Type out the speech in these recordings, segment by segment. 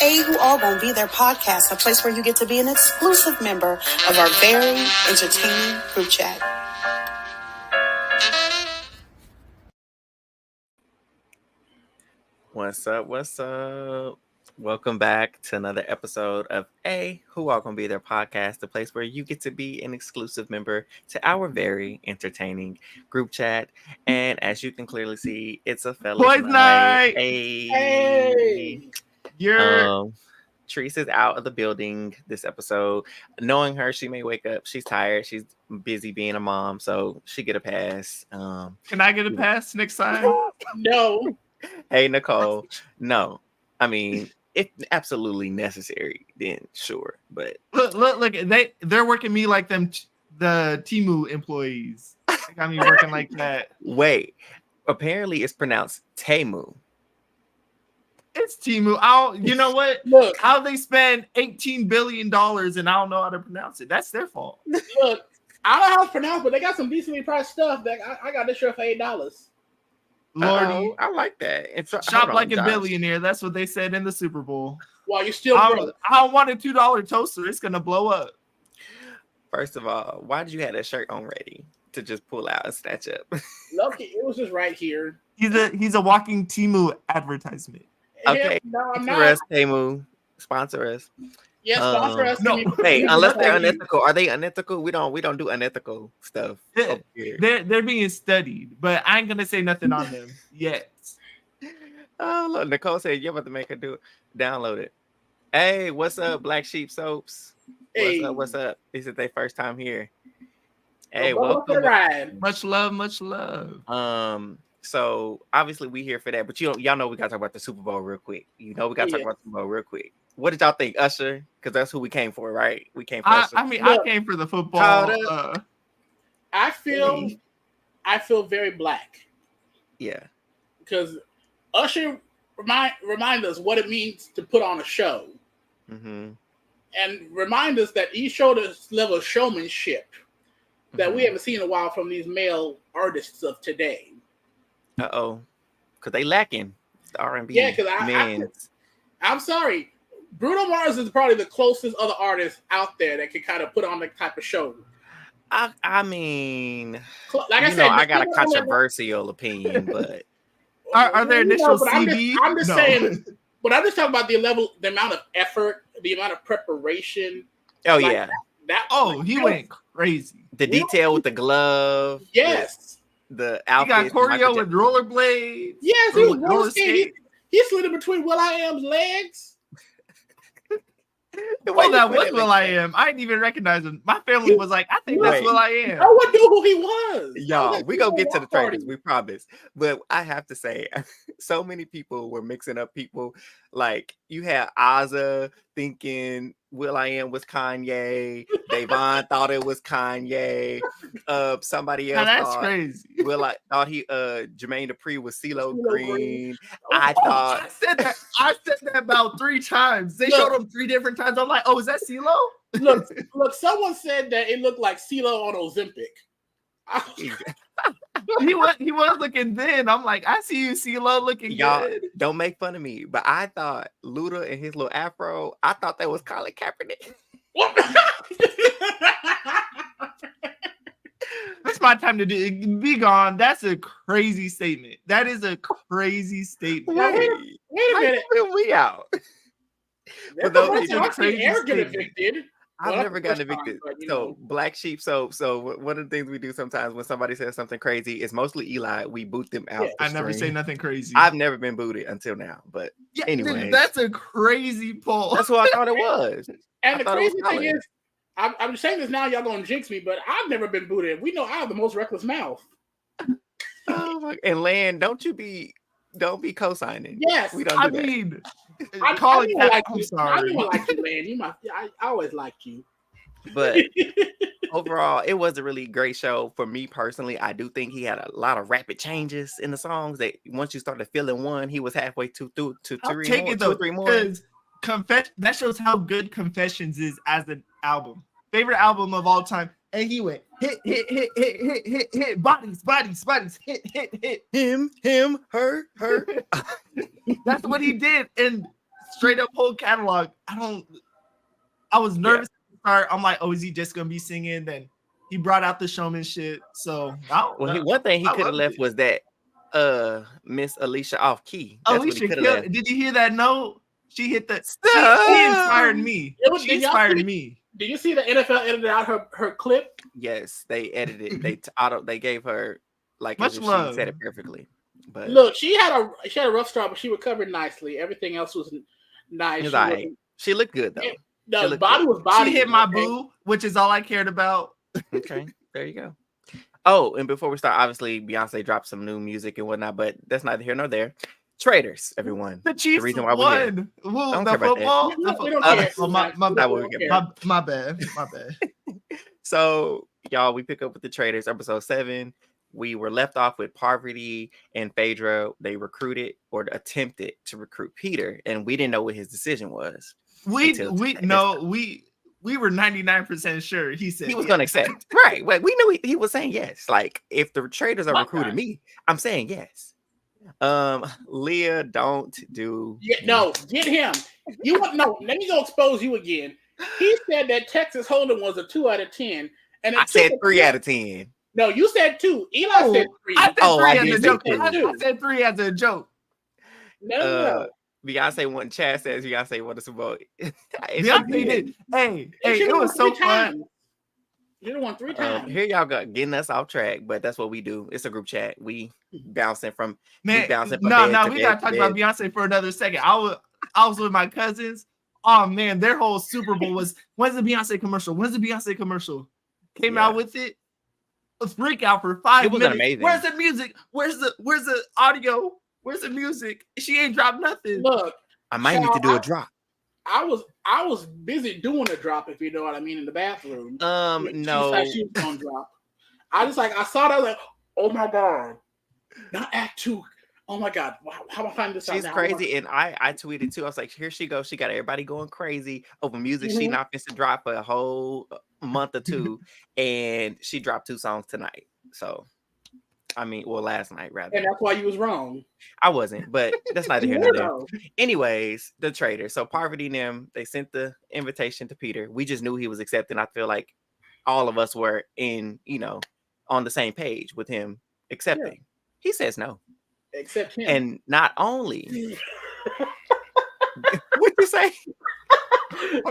Hey, who all gonna be their podcast, a place where you get to be an exclusive member of our very entertaining group chat. What's up? What's up? Welcome back to another episode of Who All Gonna Be Their Podcast, the place where you get to be an exclusive member to our very entertaining group chat. And as you can clearly see, it's a fellas night. Hey. Treese is out of the building this episode. Knowing her, she may wake up. She's tired. She's busy being a mom, so she get a pass. Can I get a pass next time? No. Hey, Nicole. No. I mean, if absolutely necessary, then sure. But look, they're working me like them the Temu employees. They got me working like that. Wait, apparently it's pronounced Temu. It's Temu. You know what? Look, how they spend $18 billion and I don't know how to pronounce it. That's their fault. Look, I don't know how it's pronounced, but they got some decently priced stuff that I got this shirt for $8. Lordy, I like that. It's shop like a billionaire. That's what they said in the Super Bowl. While you're still I don't want a $2 toaster. It's gonna blow up. First of all, why did you have that shirt on ready to just pull out and snatch up? Look, it was just right here. He's a walking Temu advertisement. Okay, no, I'm not. Us, Temu, sponsor us. Yes, sponsor us. No, hey, unless they're unethical. Are they unethical? We don't do unethical stuff. They're being studied, but I ain't gonna say nothing on them yet. Oh, look, Nicole said you're about to make her download it. Hey, what's up, Black Sheep Soaps? Hey. What's up? This is their first time here. Hey, welcome. Much love. So obviously we here for that, but y'all know we gotta talk about the Super Bowl real quick. You know we gotta talk about the Super Bowl real quick. What did y'all think, Usher? Because that's who we came for, right? We came for Usher. I came for the football. I feel very black. Yeah. Because Usher remind us what it means to put on a show. Mm-hmm. And remind us that he showed us level of showmanship that we haven't seen in a while from these male artists of today. Because they lacking the R&B. Yeah, because I'm sorry. Bruno Mars is probably the closest other artist out there that can kind of put on the type of show. I mean, like I said, I got a controversial opinion, but are there initial CD? I'm just saying, but I'm just talking about the amount of effort, the amount of preparation. Oh yeah, he went crazy. The detail with the glove. Yes, the outfit. He got choreo with rollerblades. Yes, he was roller skating. He slid in between Will.i.am's legs. That was Will.i.am. I didn't even recognize him. My family was like, I think that's Will.i.am. No one knew who he was. Y'all, we gonna get to the Traitors, we promise. But I have to say, so many people were mixing up people. Like, you had Ozza thinking Will.i.am was Kanye. Davon thought it was Kanye. Somebody else that's crazy. Thought Jermaine Dupri was CeeLo Green. I said that about 3 times. They showed him 3 different times. I'm like, oh, is that CeeLo? Look, someone said that it looked like CeeLo on Ozempic. he was looking thin. I'm like, I see you, CeeLo, looking good. Don't make fun of me, but I thought Luda and his little afro, I thought that was Colin Kaepernick. It's my time to be gone. That's a crazy statement. That is a crazy statement. Wait a minute. We out. For those get evicted. I've never gotten evicted. So Black Sheep. So one of the things we do sometimes when somebody says something crazy, it's mostly Eli. We boot them out. I never say nothing crazy. I've never been booted until now. But anyway, that's a crazy poll. That's what I thought it was. And the crazy thing is, I'm saying this now, y'all gonna jinx me, but I've never been booted. We know I have the most reckless mouth. Oh my! And Lan, don't be co-signing. Yes, we don't. Do I'm sorry. I like you, Lan. I always liked you. But overall, it was a really great show for me personally. I do think he had a lot of rapid changes in the songs. That once you started feeling one, he was halfway to 3 more. That shows how good Confessions is as an album. Favorite album of all time. And he went hit, bodies, hit. Him, her. That's what he did. And straight up whole catalog. I was nervous to start. I'm like, oh, is he just gonna be singing? Then he brought out the showmanship. So one thing he could have left was that Miss Alicia off key. That's Alicia what he could have left. Did you hear that note? She hit the. She inspired me. She inspired me. Did you see the NFL edited out her clip? Yes, they edited. They gave her like much love. She said it perfectly. But look, she had a rough start, but she recovered nicely. Everything else was nice. She looked good though. The body was body. She hit my boo, which is all I cared about. Okay, there you go. Oh, and before we start, obviously Beyonce dropped some new music and whatnot, but that's neither here nor there. Traitors, everyone. The Chiefs the reason why we're here. Won. The football. We don't care. My bad. So, y'all, we pick up with the Traitors, episode 7. We were left off with Parvati and Phaedra. They recruited or attempted to recruit Peter, and we didn't know what his decision was. We were 99% sure he said he was going to accept. Right. Well, we knew he was saying yes. Like, if the Traitors are recruiting me, I'm saying yes. Leah, don't do. No, get him. You want no? Let me go expose you again. He said that Texas Hold'em was a 2 out of 10, and I said 3 out of 10. No, you said 2. Eli said 3. I said 3 as a joke. I said 3 as a joke. No. Beyonce won. Chad says Beyonce won us a vote. Beyonce did. Hey, it was so fun. You done won 3 times. Here y'all go getting us off track, but that's what we do. It's a group chat. We bouncing from we gotta talk about Beyonce for another second. I was with my cousins. Oh man, their whole Super Bowl was when's the Beyonce commercial? When's the Beyonce commercial? Came out with it. A freak out for 5 minutes. Amazing. Where's the music? Where's the audio? Where's the music? She ain't dropped nothing. Look, I might need to do a drop. I was busy doing a drop, if you know what I mean, in the bathroom. No. She was gonna drop. I saw that, I was like, oh my god, not Act 2. Oh my god, how am I finding this out? She's crazy, and I tweeted too. I was like, here she goes. She got everybody going crazy over music. She not supposed to drop for a whole month or 2, and she dropped 2 songs tonight. So, last night rather. And that's why you was wrong. I wasn't, but that's neither here nor there. Anyways, the Traitors. So Parvati and them, they sent the invitation to Peter. We just knew he was accepting. I feel like all of us were on the same page with him accepting. Yeah. He says no. Except him. And not only what'd you say?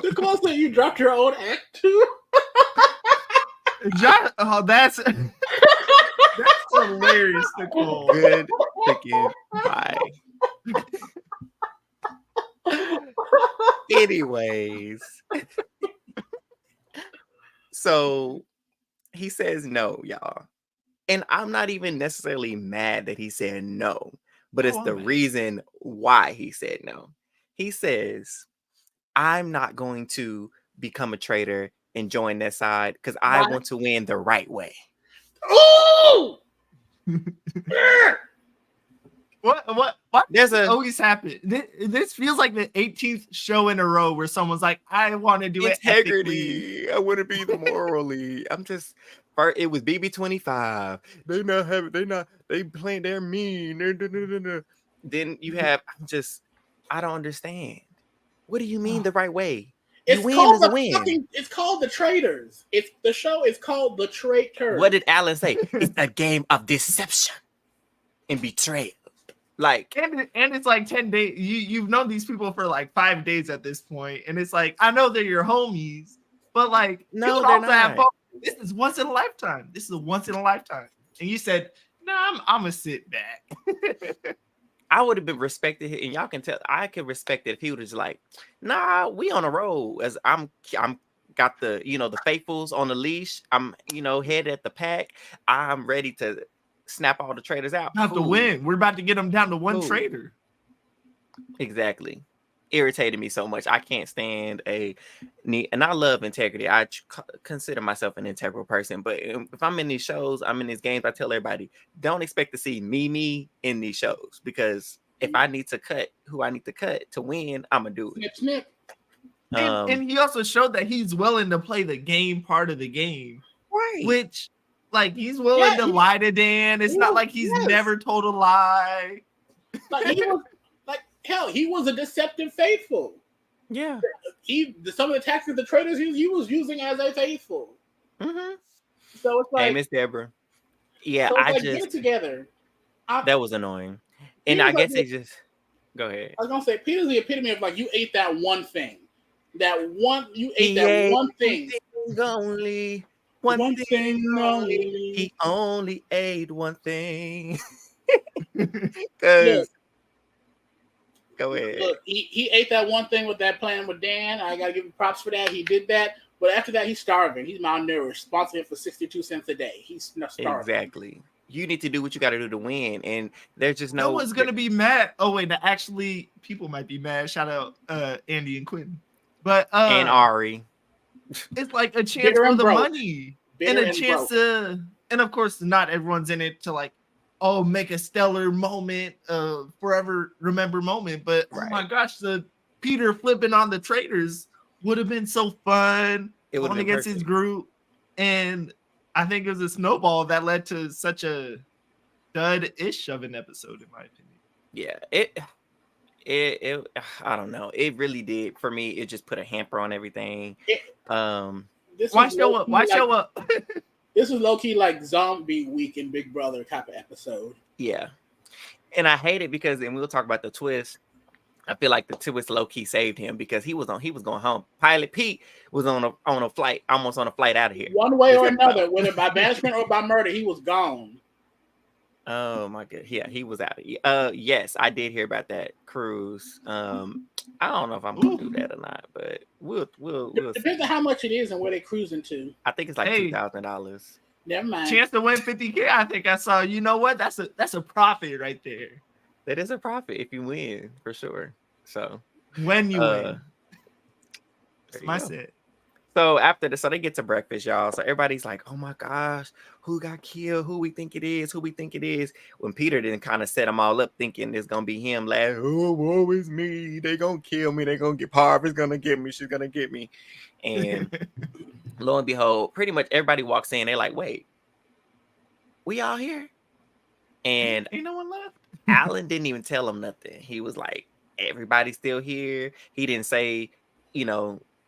Nicole said you dropped your own Act 2. That's hilarious, Nicole. Good freaking bye. Anyways, so he says no, y'all. And I'm not even necessarily mad that he said no, but it's the reason why he said no. He says, I'm not going to become a traitor and join that side because I want to win the right way. Oh! What? Always happen. This feels like the 18th show in a row where someone's like, I want to do integrity. I want to be the morally. I'm just. It was BB25. They playing their mean. Then you have, I don't understand. What do you mean the right way? It's called The Traitors. The show is called The Traitors. What did Alan say? It's a game of deception and betrayal. Like, and it's like 10 days. You've known these people for like 5 days at this point, and it's like I know they're your homies, but like no, they're not. This is once in a lifetime. This is a once in a lifetime. And you said, "No, I'm gonna sit back." I would have been respected, and y'all can tell I could respect it if he would have just like, "Nah, we on a roll." As I'm got the the faithfuls on the leash. I'm head at the pack. I'm ready to snap all the traitors out. Have to win. We're about to get them down to one traitor. Exactly. Irritated me so much. I can't stand and I love integrity. I consider myself an integral person, but if I'm in these shows, I'm in these games, I tell everybody, don't expect to see me in these shows, because if I need to cut who I need to cut to win, I'm gonna do it. Snip. And he also showed that he's willing to play the game part of the game, right? Which, like, he's willing to lie to Dan. It's not like he's never told a lie. Like, he was, hell, he was a deceptive faithful. Yeah. Some of the tactics the traitors used, he was using as a faithful. Mm-hmm. So it's like, hey, Miss Deborah. Yeah, so it's I like, just get it together. that was annoying, and Peter's I guess like, they just go ahead. I was gonna say Peter's the epitome of like, you ate that one thing, you ate He that ate one thing, only one thing only. only. He only ate one thing. Look, Cause go ahead. look, he ate that one thing with that plan with Dan. I gotta give him props for that. He did that, but after that, he's starving. He's malnourished. Sponsor him for 62 cents a day. He's starving. Exactly. You need to do what you got to do to win, and there's just No no one's gonna be mad. Oh wait, no, actually, people might be mad. Shout out Andy and Quentin, but and Ari. it's like a chance Bitter for and the broke. money Bitter and a and chance broke. to, and of course, not everyone's in it to like, oh, make a stellar moment, forever remember moment. But oh my gosh, the Peter flipping on the traitors would have been so fun. It would have going been against his perfect. group, and I think it was a snowball that led to such a dud-ish of an episode, in my opinion. Yeah, it I don't know. It really did for me. It just put a hamper on everything. Why show up? Why show up? This was low key like zombie week in Big Brother type of episode. Yeah, and I hate it because, and we'll talk about the twist. I feel like the twist low key saved him because he was going home. Pilot Pete was on a flight, almost on a flight out of here. One way or another, whether by banishment or by murder, he was gone. Oh my god, yeah, he was out of here. Yes, I did hear about that cruise. I don't know if I'm gonna do that or not, but we'll Depends on how much it is and where they're cruising to. I think it's like $2,000. Never mind. Chance to win 50K. I think I saw. You know what? That's a profit right there. That is a profit if you win for sure. So when you win, that's my set. So so they get to breakfast, y'all. So everybody's like, "Oh my gosh, who got killed? Who we think it is? Who we think it is?" When Peter didn't kind of set them all up, thinking it's gonna be him. Like, "Oh, woe is me! They gonna kill me. They gonna get Parv is gonna get me. She's gonna get me." And lo and behold, pretty much everybody walks in. They're like, "Wait, we all here?" And ain't no one left. Alan didn't even tell him nothing. He was like, "Everybody's still here." He didn't say,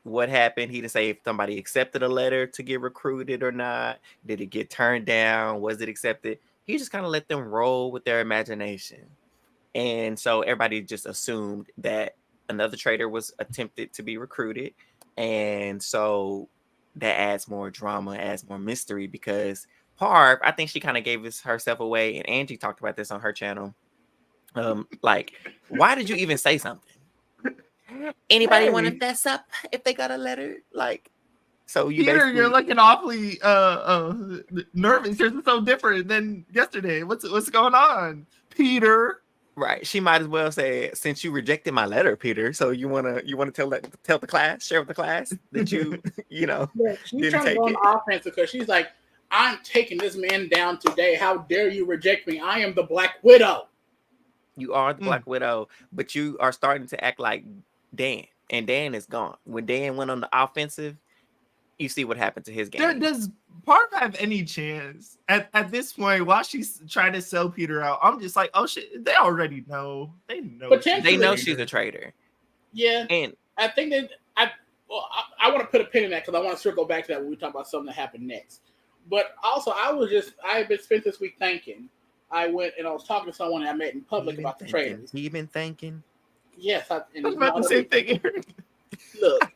what happened. He didn't say if somebody accepted a letter to get recruited or not. Did it get turned down? Was it accepted? He just kind of let them roll with their imagination. And so everybody just assumed that another traitor was attempted to be recruited. And so that adds more drama, adds more mystery, because Parv, I think she kind of gave herself away. And Angie talked about this on her channel. Like, why did you even say something? Anybody want to fess up if they got a letter? Like, so Peter, you're looking awfully nervous. You're so different than yesterday. What's going on, Peter? Right. She might as well say, since you rejected my letter, Peter, so you wanna tell the class, share with the class that you Yeah, she's trying to go on offense because she's like, I'm taking this man down today. How dare you reject me? I am the Black Widow. You are the Black Widow, but you are starting to act like Dan, and Dan is gone. When Dan went on the offensive, you see what happened to his game. Does Parv have any chance at this point? While she's trying to sell Peter out, I'm just like, oh shit, they already know. They know. They know she's a traitor. Yeah, and I think that I want to put a pin in that because I want to circle back to that when we talk about something that happened next. But also, I've been spent this week thinking. I went and I was talking to someone I met in public about the traitors. You been thinking? Yes, I was about the same thing. Look,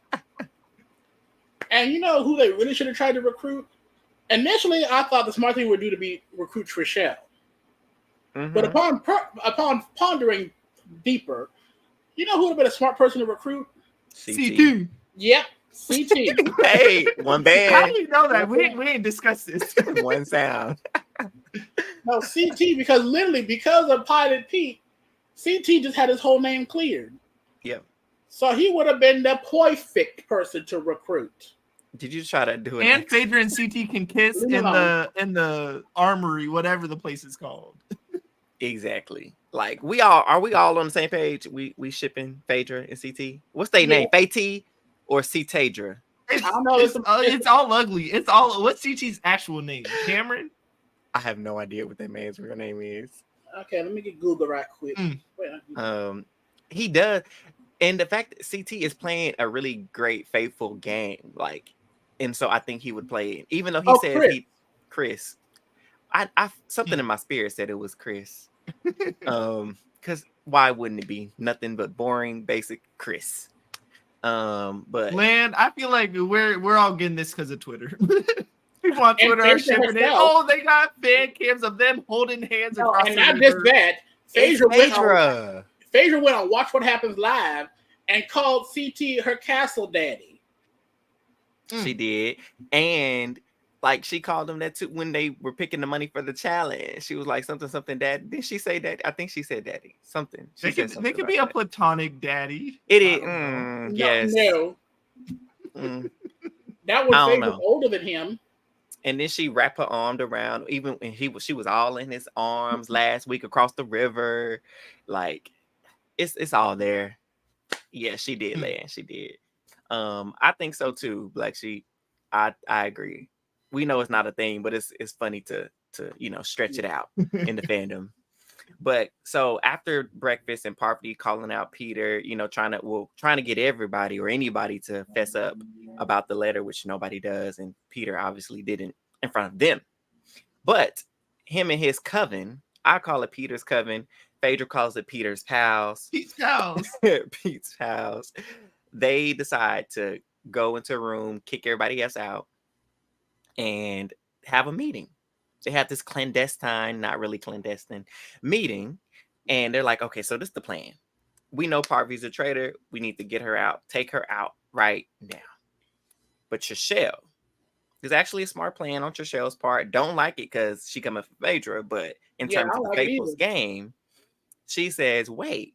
and you know who they really should have tried to recruit? Initially, I thought the smart thing would do to be recruit Trishelle. Mm-hmm. But upon pondering deeper, you know who would have been a smart person to recruit? CT. Yep, CT. Hey, one band. How do you know that? We ain't discussed this. One sound. No, CT, because of Pilot Pete, CT just had his whole name cleared. Yep. So he would have been the perfect person to recruit. Did you try to do it? And Phaedra and CT can kiss in the armory, whatever the place is called. Exactly. Like are we all on the same page? We shipping Phaedra and CT. What's their name? Fati or Ctadra? I don't know. It's all ugly. It's all. What's CT's actual name? Cameron? I have no idea what that man's real name is. Okay, let me get Google right quick. He does. And the fact that CT is playing a really great, faithful game, like, and so I think he would play it, even though he says Chris. I something in my spirit said it was Chris. Because why wouldn't it be nothing but boring, basic Chris? But man, I feel like we're all getting this because of Twitter. People on Twitter are shipping it. Oh, they got fan cams of them holding hands across the river. And not just that, Phaedra went on Watch What Happens Live and called CT her castle daddy. She did. And like she called him that too when they were picking the money for the challenge. She was like something daddy. Didn't she say that? I think she said daddy. Something. They could be a platonic daddy. It is. Yes. No. That was Phaedra older than him. And then she wrapped her arm around, even when she was all in his arms last week across the river. Like it's all there. Yeah, she did, Lan. She did. I think so too, Black Sheep. I agree. We know it's not a thing, but it's funny to stretch it out in the fandom. But so after breakfast and Parvati calling out Peter, trying to get everybody or anybody to fess up about the letter, which nobody does, and Peter obviously didn't in front of them. But him and his coven, I call it Peter's coven. Phaedra calls it Peter's pals. Pete's pals. Pete's pals. They decide to go into a room, kick everybody else out, and have a meeting. They have this clandestine, not really clandestine meeting. And they're like, okay, so this is the plan. We know Parvati's a traitor. We need to get her out, take her out right now. But Trishelle, there's actually a smart plan on Trishelle's part. Don't like it because she coming from Phaedra, but in terms of the Faithful's game, she says, wait,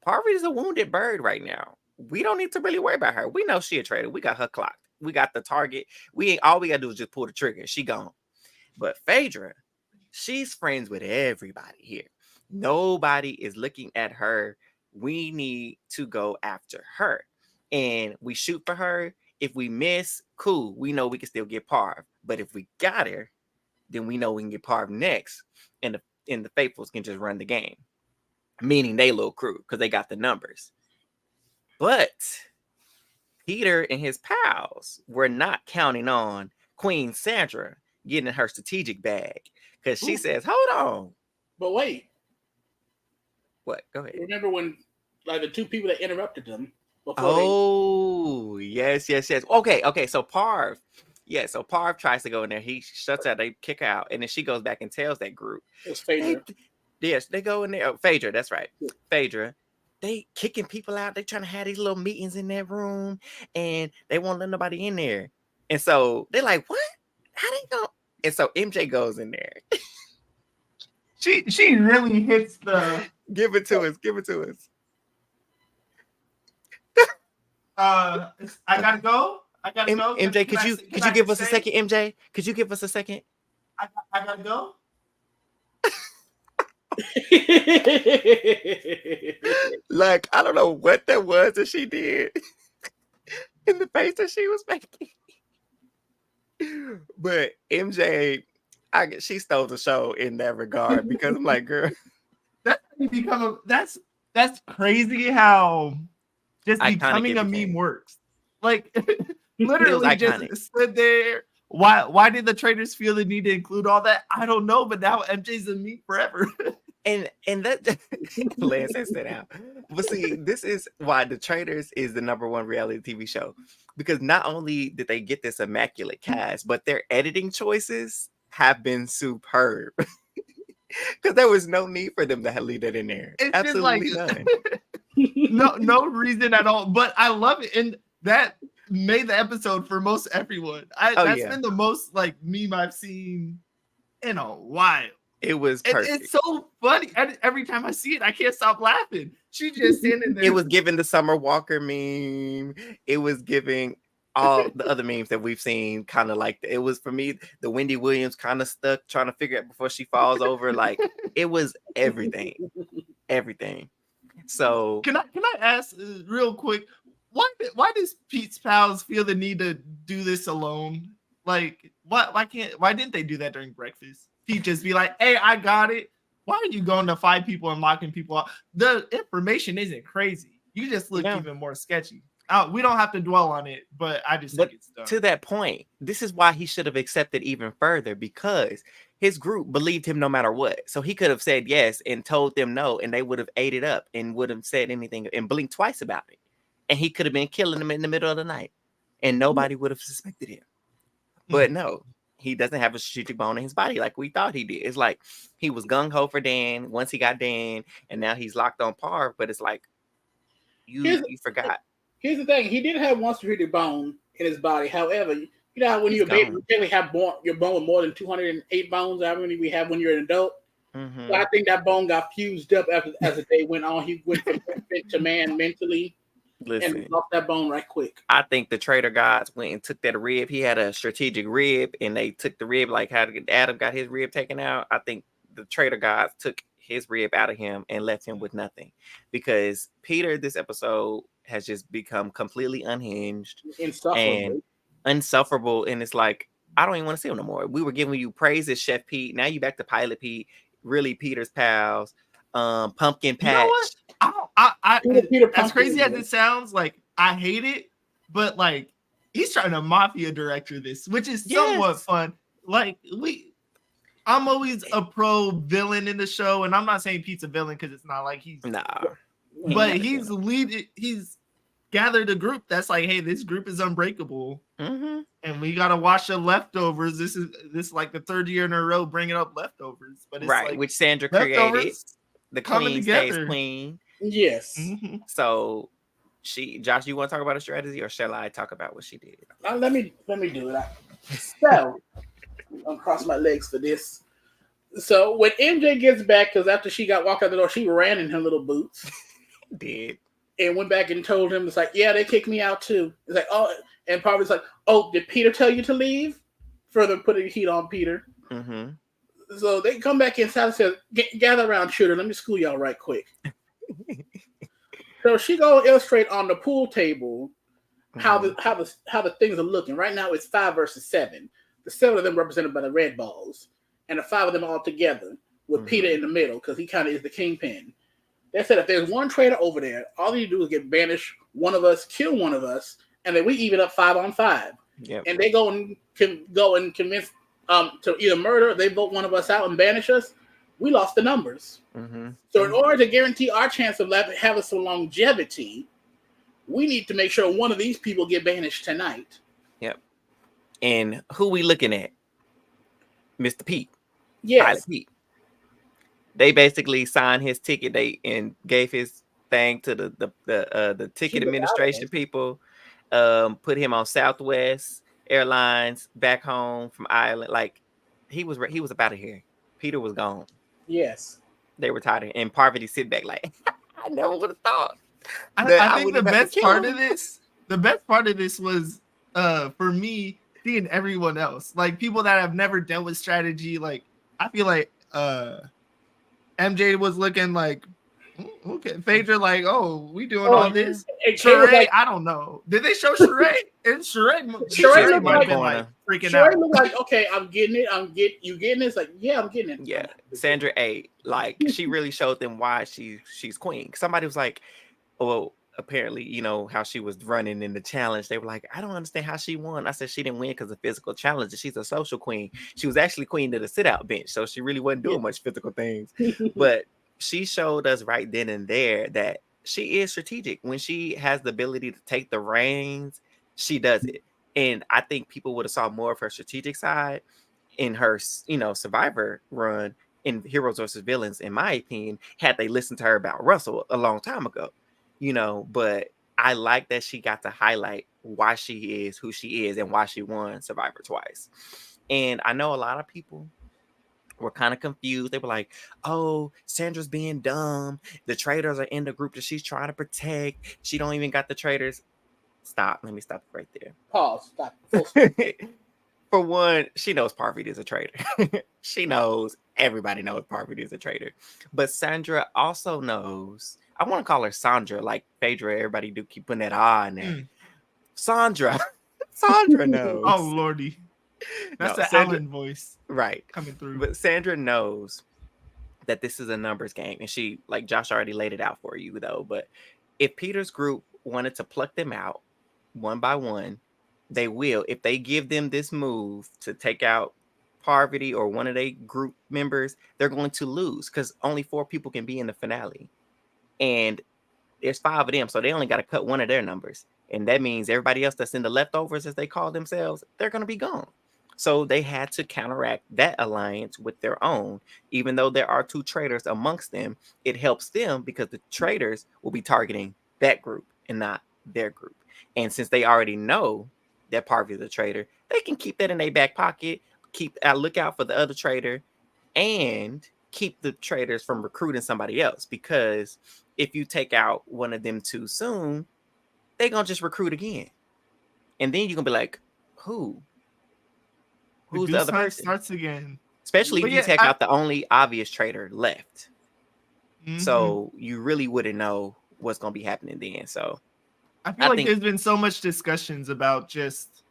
Parvati's a wounded bird right now. We don't need to really worry about her. We know she a traitor. We got her clocked. We got the target. All we gotta do is just pull the trigger. She gone. But Phaedra, she's friends with everybody here. Nobody is looking at her. We need to go after her. And we shoot for her. If we miss, cool. We know we can still get Parv. But if we got her, then we know we can get Parv next. And the Faithfuls can just run the game. Meaning they little crew, because they got the numbers. But Peter and his pals were not counting on Queen Sandra getting her strategic bag. Because she says, hold on. But wait. What? Go ahead. Remember when the two people that interrupted them yes. Okay. So Parv. Yeah, so Parv tries to go in there. He shuts out. They kick her out. And then she goes back and tells that group. It's Phaedra. Yes, they go in there. Oh, Phaedra, that's right. Yeah. Phaedra. They kicking people out. They trying to have these little meetings in that room. And they won't let nobody in there. And so they're like, what? How they go? And so MJ goes in there. She really hits the... Give it to us. I gotta go. MJ, could you give us a second, MJ? Could you give us a second? I gotta go. Like, I don't know what that was that she did in the face that she was making. But MJ, she stole the show in that regard because I'm like, girl, that's crazy how just iconic becoming a meme works. Like literally just stood there. Why did the Traitors feel the need to include all that? I don't know, but now MJ's a meme forever. And that Lance has that out. But see, this is why the Traitors is the #1 reality TV show. Because not only did they get this immaculate cast, but their editing choices have been superb. Because there was no need for them to leave that in there. It's absolutely none. no reason at all. But I love it. And that made the episode for most everyone. That's been the most meme I've seen in a while. It was perfect. It's so funny. Every time I see it, I can't stop laughing. She just standing there. It was giving the Summer Walker meme. It was giving all the other memes that we've seen, kind of like it was for me. The Wendy Williams kind of stuck trying to figure out before she falls over. Like it was everything. So can I ask real quick? Why does Pete's pals feel the need to do this alone? Like why didn't they do that during breakfast? Pete just be like, hey, I got it. why are you going to fight people and locking people up? The information isn't crazy. You just look even more sketchy. We don't have to dwell on it, but I just think it's dumb. To that point, this is why he should have accepted even further, because his group believed him no matter what. So he could have said yes and told them no, and they would have ate it up and would have said anything and blinked twice about it. And he could have been killing them in the middle of the night, and nobody would have suspected him. But no, he doesn't have a strategic bone in his body like we thought he did. It's like he was gung-ho for Dan once he got Dan, and now he's locked on Parv, but it's like you forgot. Here's the thing: he did have one strategic bone in his body. However, you know how when you're a baby, you generally have your bone with more than 208 bones. How many we have when you're an adult? Mm-hmm. So I think that bone got fused up as the day went on. He went from infant to man mentally. Listen, and lost that bone right quick. I think the Traitor gods went and took that rib. He had a strategic rib, and they took the rib like how Adam got his rib taken out. I think the Traitor gods took his rib out of him and left him with nothing, because Peter this episode has just become completely unhinged and insufferable, and it's like I don't even want to see him no more. We were giving you praise as Chef Pete, now you back to Pilot Pete, really Peter's pals. Pumpkin Patch. You know what? Peter as crazy as it sounds, like I hate it, but like he's trying to mafia director this, which is somewhat fun. Like I'm always a pro villain in the show, and I'm not saying Pete's a villain because it's not like he's but he's gathered a group that's like, hey, this group is unbreakable, and we gotta watch the leftovers. This is like the third year in a row bringing up leftovers, but it's like which Sandra created. The queen stays queen. Yes. Mm-hmm. So Josh, you want to talk about a strategy, or shall I talk about what she did? Let me do it. So I'll cross my legs for this. So when MJ gets back, because after she got walked out the door, she ran in her little boots. Did. And went back and told him, it's like, yeah, they kicked me out too. It's like, oh, and probably like, oh, did Peter tell you to leave? Further putting heat on Peter. Mm-hmm. So they come back inside and says, gather around, children. Let me school y'all right quick. So she go illustrate on the pool table how the things are looking. Right now it's 5 versus 7. The 7 of them represented by the red balls, and the 5 of them all together with Peter in the middle, because he kind of is the kingpin. They said if there's one traitor over there, all you do is get banished one of us, kill one of us, and then we even up 5 on 5. Yep. And they go and convince to either murder, they vote one of us out and banish us. We lost the numbers. Mm-hmm. So in order to guarantee our chance of having some longevity, we need to make sure one of these people get banished tonight. Yep. And who we looking at? Mr. Pete. Yes. Pilot Pete. They basically signed his ticket and gave his thing to the ticket administration people. Put him on Southwest Airlines back home from Ireland. Like he was about to here. Peter was gone. Yes. They were tired, and Parvati sit back like I never would have thought. I think the best part of this was for me seeing everyone else, like people that have never dealt with strategy. Like I feel like MJ was looking like, okay, Phaedra like, oh, we doing all this. Sheree, like, I don't know. Did they show Sheree? And Sheree might have been like freaking out. Looked like, okay, I'm getting it. You getting this? Like, yeah, I'm getting it. Yeah, Sandra A. Like she really showed them why she's queen. Somebody was like, well, apparently, you know how she was running in the challenge. They were like, I don't understand how she won. I said she didn't win because of physical challenges. She's a social queen. She was actually queen to the sit-out bench, so she really wasn't doing much physical things. But she showed us right then and there that she is strategic. When she has the ability to take the reins, she does it. And I think people would have saw more of her strategic side in her, Survivor run in Heroes versus Villains, in my opinion, had they listened to her about Russell a long time ago. But I like that she got to highlight why she is who she is and why she won Survivor twice. And I know a lot of people were kind of confused. They were like, oh, Sandra's being dumb. The traitors are in the group that she's trying to protect. She don't even got the traitors. Stop. Let me stop right there. Pause. Stop. For one, she knows Parvati is a traitor. She knows, everybody knows Parvati is a traitor. But Sandra also knows, I want to call her Sandra, like Phaedra. Everybody do keep putting that in there. Sandra knows. Oh, Lordy. That's the Alan voice. Right. Coming through. But Sandra knows that this is a numbers game. And she, like Josh already laid it out for you though. But if Peter's group wanted to pluck them out one by one, they will. If they give them this move to take out Parvati or one of their group members, they're going to lose because only 4 people can be in the finale. And there's 5 of them, so they only got to cut one of their numbers. And that means everybody else that's in the leftovers, as they call themselves, they're going to be gone. So they had to counteract that alliance with their own. Even though there are 2 traitors amongst them, it helps them because the traitors will be targeting that group and not their group. And since they already know that Parvati is a traitor, they can keep that in their back pocket, keep a lookout for the other traitor, and keep the traitors from recruiting somebody else. Because if you take out one of them too soon, they're going to just recruit again. And then you're going to be like, who? Who's the other person? Starts again. Especially if you take out the only obvious traitor left. Mm-hmm. So you really wouldn't know what's going to be happening then. So I feel like there's been so much discussions about just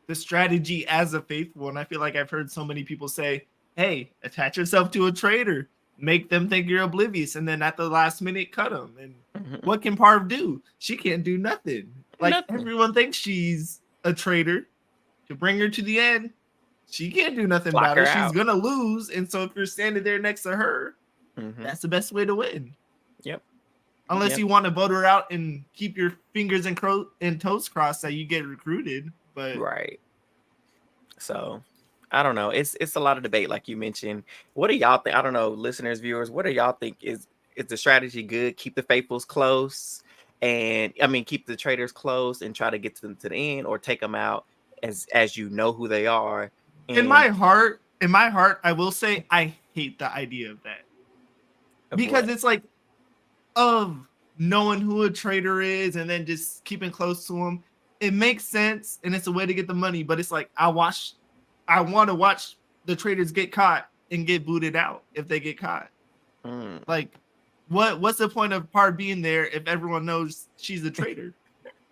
the strategy as a faithful. And I feel like I've heard so many people say, hey, attach yourself to a traitor. Make them think you're oblivious. And then at the last minute, cut them. And what can Parv do? She can't do nothing. Like everyone thinks she's a traitor. To bring her to the end, she can't do nothing about it. She's going to lose. And so if you're standing there next to her, that's the best way to win. Yep. Unless you want to vote her out and keep your fingers and toes crossed that you get recruited. But right. So I don't know. It's a lot of debate, like you mentioned. What do y'all think? I don't know, listeners, viewers, what do y'all think? Is the strategy good? Keep the faithfuls close, and keep the traitors close and try to get them to the end, or take them out as you know who they are. And in my heart, I will say I hate the idea of that. Because it's like of knowing who a traitor is and then just keeping close to them. It makes sense and it's a way to get the money, but it's like I want to watch the traitors get caught and get booted out if they get caught. Like what's the point of Parv being there if everyone knows she's a traitor?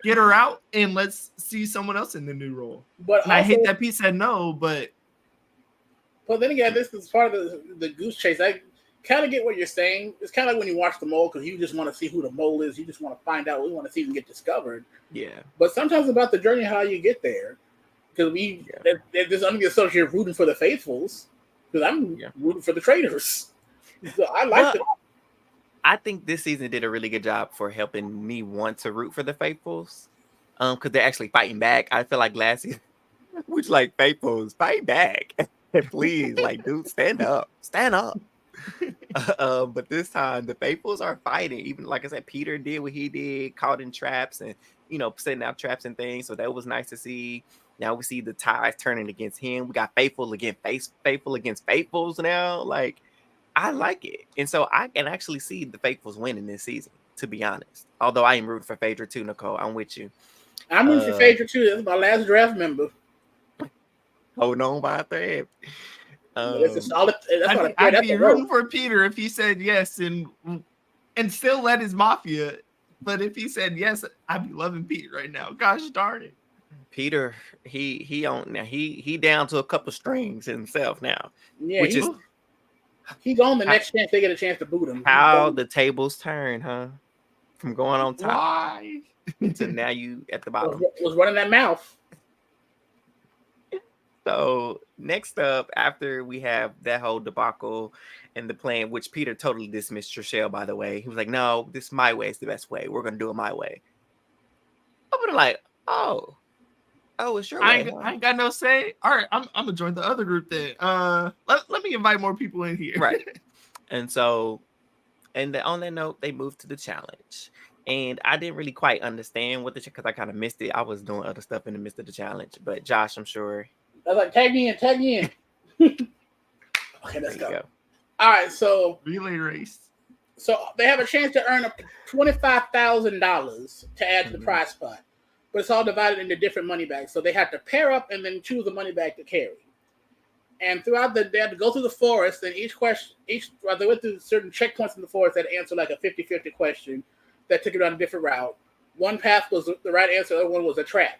Get her out and let's see someone else in the new role. But also, I hate that Pete said no, but then again, this is part of the goose chase. I kind of get what you're saying. It's kind of like when you watch The Mole, because you just want to see who the mole is. You just want to find out. We want to see him get discovered. Yeah. But sometimes about the journey, how you get there, because there's under the association of rooting for the faithfuls, because I'm rooting for the traitors. So I like it. I think this season did a really good job for helping me want to root for the faithfuls, because they're actually fighting back. I feel like last season, which like faithfuls fight back, please, like dude, stand up. But this time the faithfuls are fighting. Even like I said, Peter did what he did, caught in traps and setting out traps and things. So that was nice to see. Now we see the tides turning against him. We got faithful against faithfuls now. Like, I like it. And so I can actually see the faithfuls winning this season, to be honest. Although I am rooting for Phaedra too, Nicole. I'm with you. I'm rooting for Phaedra too. That's my last draft member. Hold on by a thread. I'd be rooting for Peter if he said yes and still let his mafia. But if he said yes, I'd be loving Pete right now. Gosh darn it. Peter, he on now. He down to a couple strings himself now. Yeah, he's on the next chance they get a chance to boot him. How the tables turn, huh? From going on top. Why? To now you at the bottom. Was running that mouth. So next up, after we have that whole debacle and the plan, which Peter totally dismissed Trishelle, by the way. He was like, no, this my way is the best way. We're going to do it my way. I'm like, oh, it's your way. I ain't got no say. All right, I'm going to join the other group then. Let me invite more people in here. Right. And so, on that note, they moved to the challenge. And I didn't really quite understand what because I kind of missed it. I was doing other stuff in the midst of the challenge. But Josh, I'm sure. I was like, tag me in. Okay, let's go. All right, so relay race. So they have a chance to earn $25,000 to add to the prize pot, but it's all divided into different money bags. So they have to pair up and then choose a money bag to carry. And throughout they had to go through the forest, and they went through certain checkpoints in the forest that answered like a 50-50 question that took it on a different route. One path was the right answer, the other one was a trap.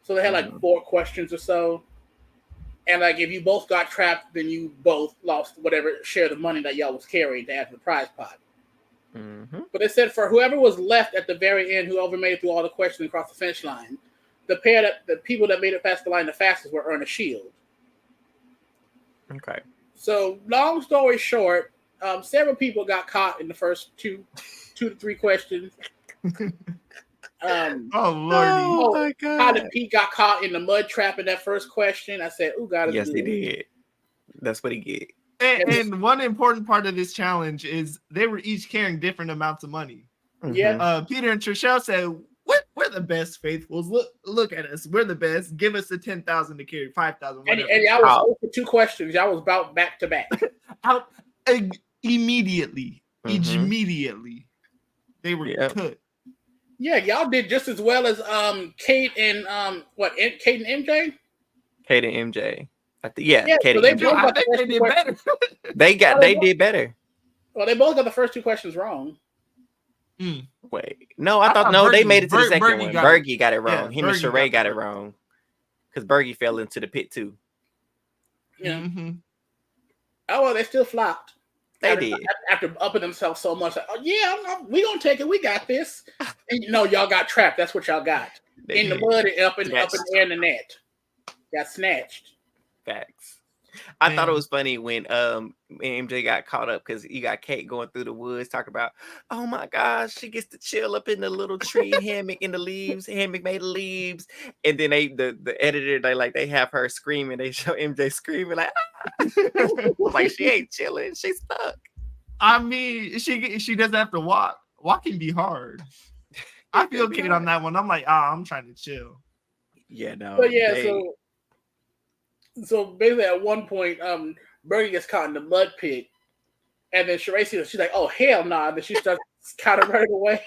So they had like 4 questions or so. And like if you both got trapped, then you both lost whatever share of money that y'all was carrying to add to the prize pot. Mm-hmm. But they said for whoever was left at the very end, whoever made it through all the questions across the finish line, the people that made it past the line the fastest would earn a shield. Okay. So long story short, several people got caught in the first two to three questions. Oh lordy! My God! How did Pete got caught in the mud trap in that first question? I said, "Ooh, God is yes, good." he did. That's what he did. And one important part of this challenge is they were each carrying different amounts of money. Yeah. Peter and Trishelle said, "We're the best faithfuls. Look at us. We're the best. Give us the 10,000 to carry 5,000." And y'all was over 2 questions. Y'all was about back to back. Out immediately. Immediately, they were cut. Yeah, y'all did just as well as Kate and Kate and MJ. Kate and MJ. Yeah, Kate so they and both MJ. got I think they did better. They did better. Well, they both got the first 2 questions wrong. Wait, no, I thought no, they made it to the second one. Byyyeee got it wrong. Yeah, Him and Sheree got it wrong because Byyyeee fell into the pit too. Yeah. Mm-hmm. Oh well, they still flopped. They did after upping themselves so much. Like, oh yeah, we gonna take it. We got this. And y'all got trapped. That's what y'all got in the mud and up in the air in the net. Got snatched. Facts. I thought it was funny when MJ got caught up because you got Kate going through the woods talking about, oh my gosh, she gets to chill up in the little tree hammock in the leaves, hammock made of leaves, and then the editor they have her screaming. They show MJ screaming like, like she ain't chilling, she's stuck. I mean, she doesn't have to walk. Walk can be hard. I feel Kate on that one. I'm like, I'm trying to chill. Yeah, no. But yeah, so basically at one point, Byyyeee gets caught in the mud pit, and then Sheree sees it, she's like, "Oh hell nah!" And then she starts kind of running away.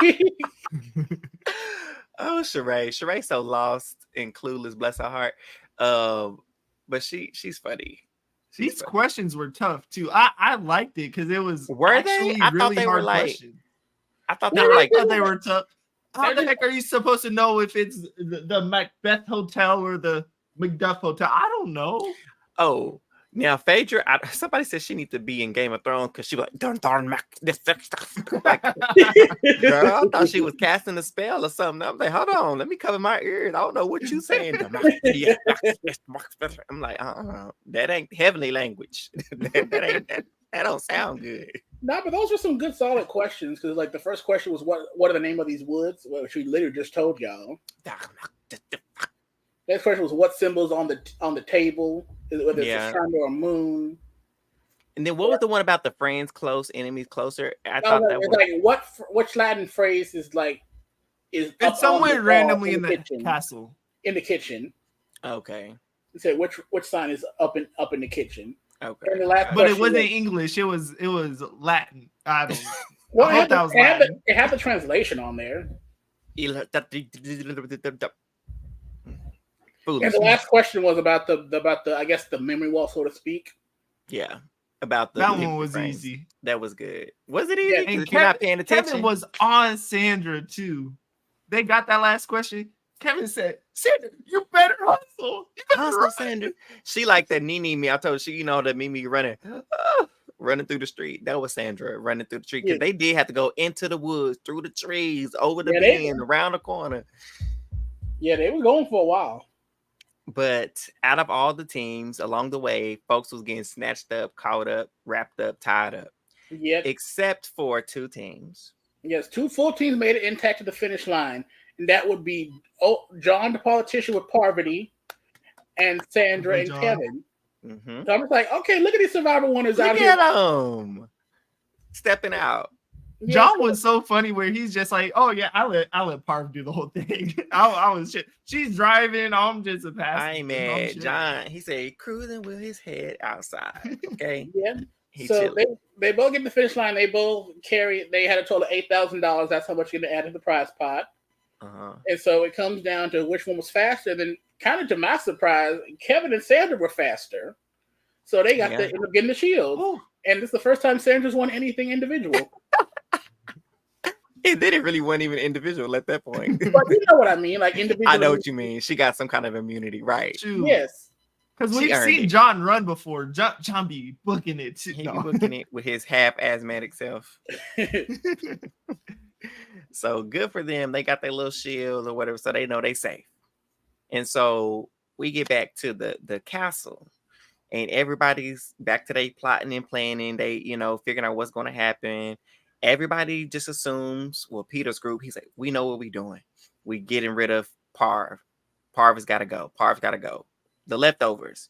Oh, Sheree's so lost and clueless, bless her heart. But she's funny. These questions were tough too. I liked it because it was I thought they were like question. I thought they were like they were tough. How the heck are you supposed to know if it's the Macbeth Hotel or the McDuff Hotel? I don't know. Oh, now Phaedra, somebody said she needs to be in Game of Thrones because she was like, darn Mac, this like, girl, I thought she was casting a spell or something. I'm like, hold on, let me cover my ears. I don't know what you saying. I'm like, that ain't heavenly language. that don't sound good. Nah, but those were some good solid questions because like the first question was what are the name of these woods? Which we literally just told y'all. Next question was what symbols on the table, whether it's a sun or a moon. And then what was the one about the friends close, enemies closer? I thought that was like which Latin phrase is it's somewhere randomly in the castle. In the kitchen. Okay. It said which sign is up in the kitchen. Okay. And the last but it wasn't English. It was Latin. I don't know. Well, it had the translation on there. And the last question was about the I guess the memory wall, so to speak. Yeah. About that one was easy. That was good. Was it easy? Yeah, and if you're not paying attention. Kevin was on Sandra too. They got that last question. Kevin said, "Sandra, you better hustle. You better hustle, Sandra." She like that Nene me. I told she, that Mimi running through the street. That was Sandra running through the street because they did have to go into the woods, through the trees, over the bend, around the corner. Yeah, they were going for a while. But out of all the teams along the way, folks was getting snatched up, caught up, wrapped up, tied up. Yeah. Except for 2 teams. Yes, 2 full teams made it intact to the finish line. And that would be John the politician with Parvati and Sandra and Kevin. Mm-hmm. So I'm just like, okay, look at these survivor winners out here. Look at them. Stepping out. John was so funny where he's just like, oh yeah, I let Parv do the whole thing. I was shit. She's driving. I'm just a passenger. I ain't mad. John, he said cruising with his head outside. Okay. Yeah. So they both get the finish line. They both they had a total of $8,000. That's how much you're gonna add to the prize pot. And so it comes down to which one was faster. Then, kind of to my surprise, Kevin and Sandra were faster. So they got end up getting the shield. Ooh. And this is the first time Sandra's won anything individual. It didn't really wasn't even individual at that point. But you know what I mean, like individual. I know what you mean. She got some kind of immunity, right? Yes. Because we've seen John run before. John be booking it. He be booking it with his half asthmatic self. So good for them. They got their little shield or whatever, so they know they safe. And so we get back to the castle, and everybody's back to their plotting and planning. They, figuring out what's going to happen. Everybody just assumes, well, Peter's group, he's like, we know what we're doing. We getting rid of Parv. Parv has got to go. Parv's got to go. The leftovers,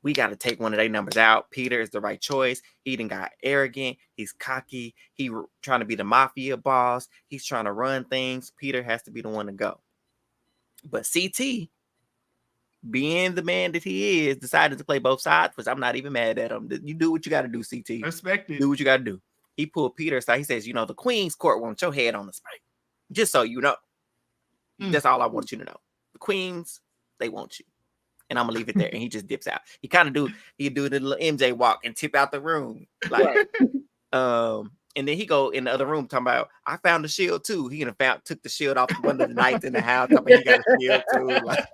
we got to take one of their numbers out. Peter is the right choice. He done got arrogant. He's cocky. He trying to be the mafia boss. He's trying to run things. Peter has to be the one to go. But CT, being the man that he is, decided to play both sides, which I'm not even mad at him. You do what you got to do, CT. Respect it. Do what you got to do. He pulled Peter aside. He says, the Queen's court wants your head on the spike. Just so you know. That's all I want you to know. The Queens, they want you. And I'm gonna leave it there. And he just dips out. He do the little MJ walk and tip out the room. Like, and then he go in the other room talking about, I found the shield too. He took the shield off one of the knights in the house. Talking about he got a shield too. Like,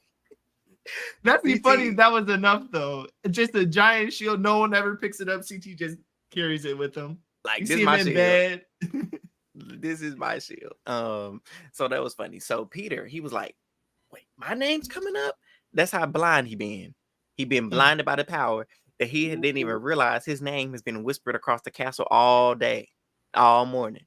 that'd be funny if that was enough though. Just a giant shield. No one ever picks it up. CT just carries it with him. Like, you this see is my him in shield. bed. This is my shield. So that was funny. So Peter, he was like, wait, my name's coming up? That's how blind he been. He been blinded by the power that he didn't even realize his name has been whispered across the castle all day, all morning.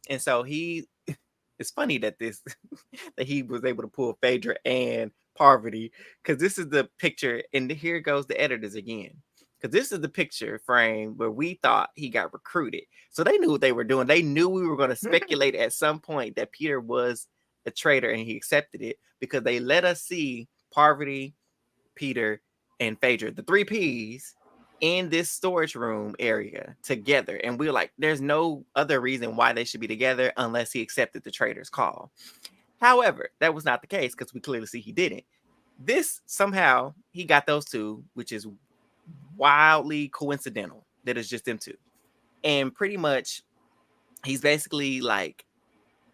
And so it's funny that that he was able to pull Phaedra and Parvati, because this is the picture, and here goes the editors again. Because this is the picture frame where we thought he got recruited. So they knew what they were doing. They knew we were going to speculate at some point that Peter was a traitor, and he accepted it because they let us see Parvati, Peter, and Phaedra, the 3 Ps, in this storage room area together. And we were like, there's no other reason why they should be together unless he accepted the traitor's call. However, that was not the case because we clearly see he didn't. This, somehow, he got those two, which is wildly coincidental that it's just them two. And pretty much he's basically like,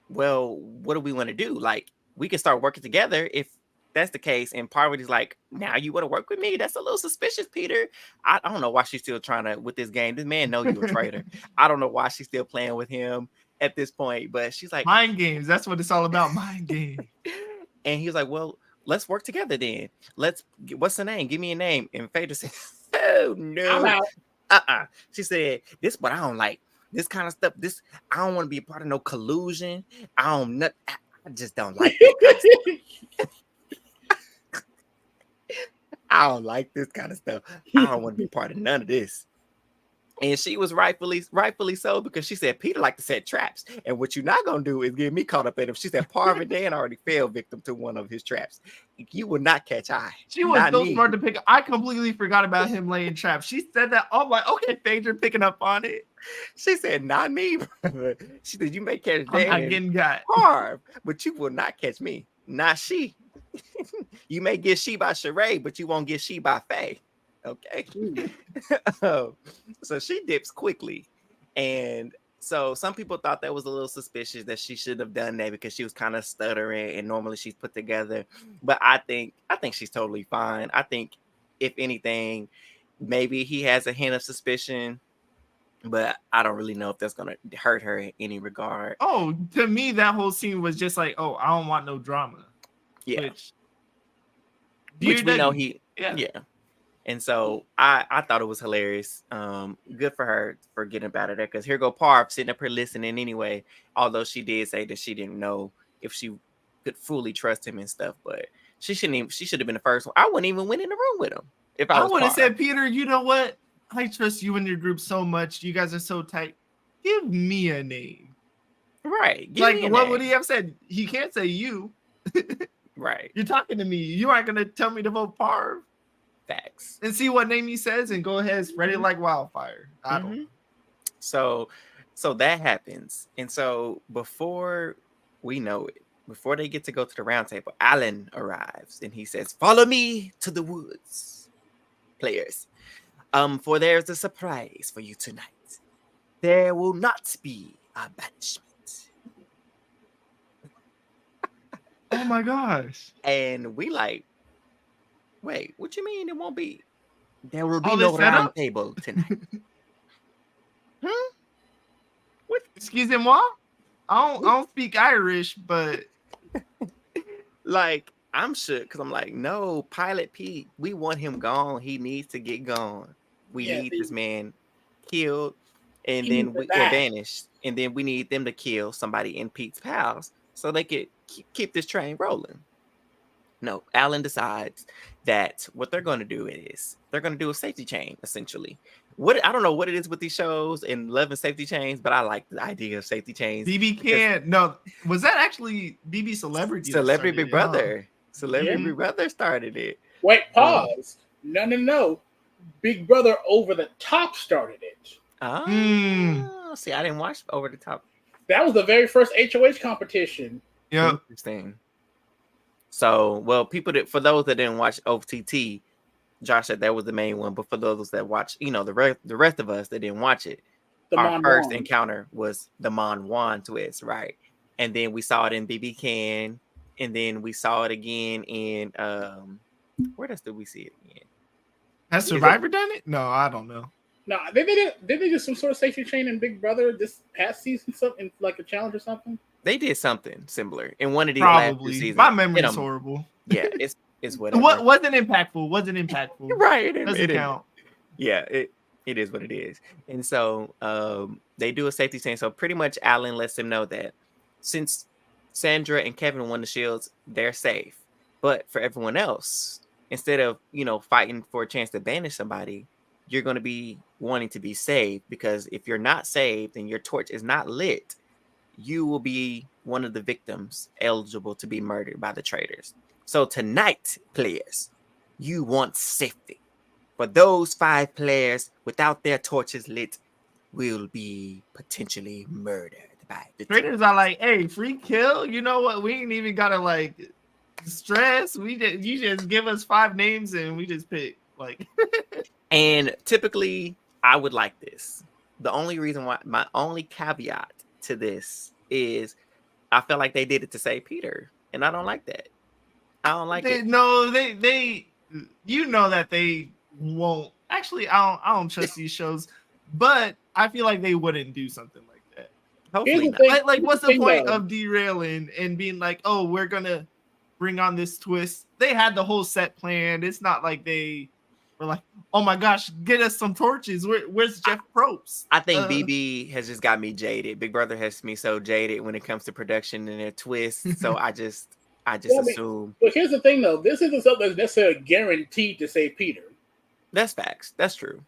well, what do we want to do? Like, we can start working together if that's the case. And Parvati's like, now you want to work with me? That's a little suspicious, Peter. I don't know why she's still trying to with this game. This man knows you're a traitor. I don't know why she's still playing with him at this point, but she's like, mind games. That's what it's all about. Mind games. And he was like, well, let's work together then. What's the name? Give me a name. And Phaedra said, oh no. She said, this is what I don't like. This kind of stuff. I don't want to be a part of no collusion. I just don't like this kind of stuff. I don't like this kind of stuff. I don't want to be part of none of this. And she was rightfully so, because she said Peter like to set traps, and what you're not gonna do is get me caught up in him. She said Parvati Dan already fell victim to one of his traps. You will not catch eye. She was so smart to pick. I completely forgot about him laying traps. She said that. I'm like, okay, Phaedra picking up on it. She said, not me. She said, you may catch Dan. I'm not getting got. Parv, but you will not catch me. Not she. You may get she by Sheree, but you won't get she by Faye. Okay. So she dips quickly. And so some people thought that was a little suspicious that she should have done that because she was kind of stuttering and normally she's put together. But I think she's totally fine. I think if anything, maybe he has a hint of suspicion, but I don't really know if that's going to hurt her in any regard. Oh, to me, that whole scene was just like, oh, I don't want no drama. Yeah. Which we know he, yeah. And so I thought it was hilarious. Good for her for getting out of there, because here go Parv sitting up here listening anyway, although she did say that she didn't know if she could fully trust him and stuff, but she should have been the first one. I wouldn't even went in the room with him. If I would have said, Peter, you know what? I trust you and your group so much. You guys are so tight. Give me a name. Right. What would he have said? He can't say you. Right. You're talking to me. You aren't going to tell me to vote Parv. Facts. And see what name he says and go ahead, spread it like wildfire. I don't know. So that happens. And so before we know it, before they get to go to the round table, Alan arrives and he says, follow me to the woods, players. For there's a surprise for you tonight. There will not be a banishment. Oh my gosh. And we like, Wait, what you mean it won't be? There will be Oh, no they set round up? table tonight. What? Excusez-moi? I don't speak Irish, but Like, I'm shook because I'm like, no, Pilot Pete, we want him gone. He needs to get gone. We Yeah, need this man killed, and he needs then to or die. banished, and then we need them to kill somebody in Pete's pals so they could keep this train rolling. No, Alan decides that what they're going to do is they're going to do a safety chain, essentially. What I don't know what it is with these shows and loving safety chains, but I like the idea of safety chains. BB can't. No, was that actually BB Celebrity? Celebrity Big Brother. Celebrity Yeah. Big Brother started it. Wait, pause. No. Big Brother Over the Top started it. Oh, see, I didn't watch Over the Top. That was the very first HOH competition. Yeah. Interesting. So, well, for those that didn't watch OTT, Josh said that was the main one. But for those that watch, the rest of us that didn't watch it, our first encounter was the Mon Juan twist, right? And then we saw it in BB Can, and then we saw it again in where else did we see it again? Has Survivor done it? No, I don't know. No, did they do some sort of safety chain in Big Brother this past season, something like a challenge or something? They did something similar in one of these Probably. last 2 seasons. My memory is horrible. Yeah, it's whatever. What wasn't impactful? Right. Doesn't count. Yeah, it is what it is. And so they do a safety chain. So pretty much Alan lets them know that since Sandra and Kevin won the shields, they're safe. But for everyone else, instead of fighting for a chance to banish somebody, you're going to be wanting to be saved, because if you're not saved and your torch is not lit, you will be one of the victims eligible to be murdered by the traitors. So tonight, players, you want safety. For those 5 players without their torches lit will be potentially murdered by the traitors. Are like, hey, free kill. You know what? We ain't even gotta like stress. You just give us 5 names and we just pick like. And typically, I would like this. The only reason why, my only caveat to this is, I feel like they did it to save Peter, and I don't like that. I don't like it. No, they, that they won't. Actually, I don't trust these shows, but I feel like they wouldn't do something like that. Hopefully not. Like what's the point of derailing and being like, oh, we're gonna bring on this twist? They had the whole set planned. It's not like they were like, oh my gosh, get us some torches. Where's Jeff Probst? I think BB has just got me jaded. Big Brother has me so jaded when it comes to production and their twists. So I just assume. But here's the thing, though. This isn't something that's necessarily guaranteed to save Peter. That's facts. That's true.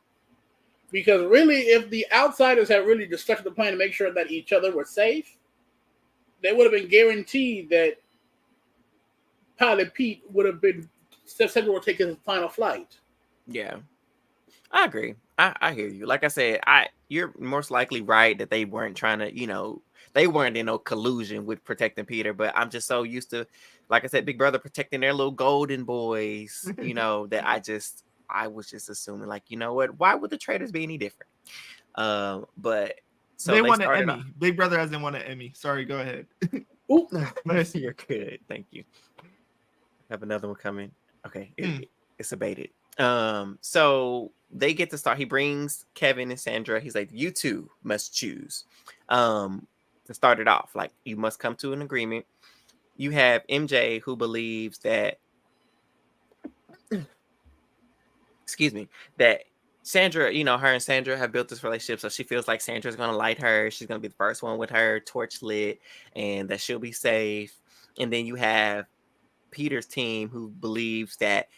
Because really, if the outsiders had really just stuck to the plan to make sure that each other were safe, they would have been guaranteed that Pilot Pete would have been Central would take his final flight. Yeah, I agree. I hear you. Like I said, you're most likely right that they weren't trying to, they weren't in no collusion with protecting Peter. But I'm just so used to, like I said, Big Brother protecting their little golden boys, that I was just assuming, like, you know what? Why would the traitors be any different? But so they won an Emmy. Big Brother hasn't won an Emmy. Sorry, go ahead. Ooh, you're good. Thank you. I have another one coming. Okay, it's abated. So they get to start. He brings Kevin and Sandra. He's like, you two must choose. To start it off, like, you must come to an agreement. You have MJ, who believes that, excuse me, that Sandra, her and Sandra have built this relationship, so she feels like Sandra's gonna light her. She's gonna be the first one with her torch lit, and that she'll be safe. And then you have Peter's team, who believes that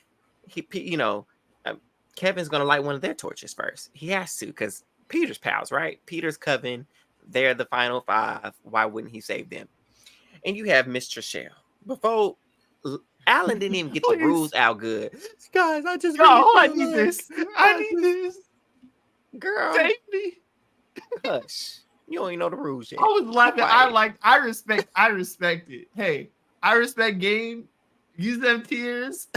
Kevin's gonna light one of their torches first. He has to, because Peter's pals, right? Peter's coven, they're the final 5. Why wouldn't he save them? And you have Miss Trishelle. Before Alan didn't even get the rules out good. Guys, I need this. I need this. Girl, save me. Hush. You don't even know the rules yet. I was laughing. I respect it. Hey, I respect game. Use them tears.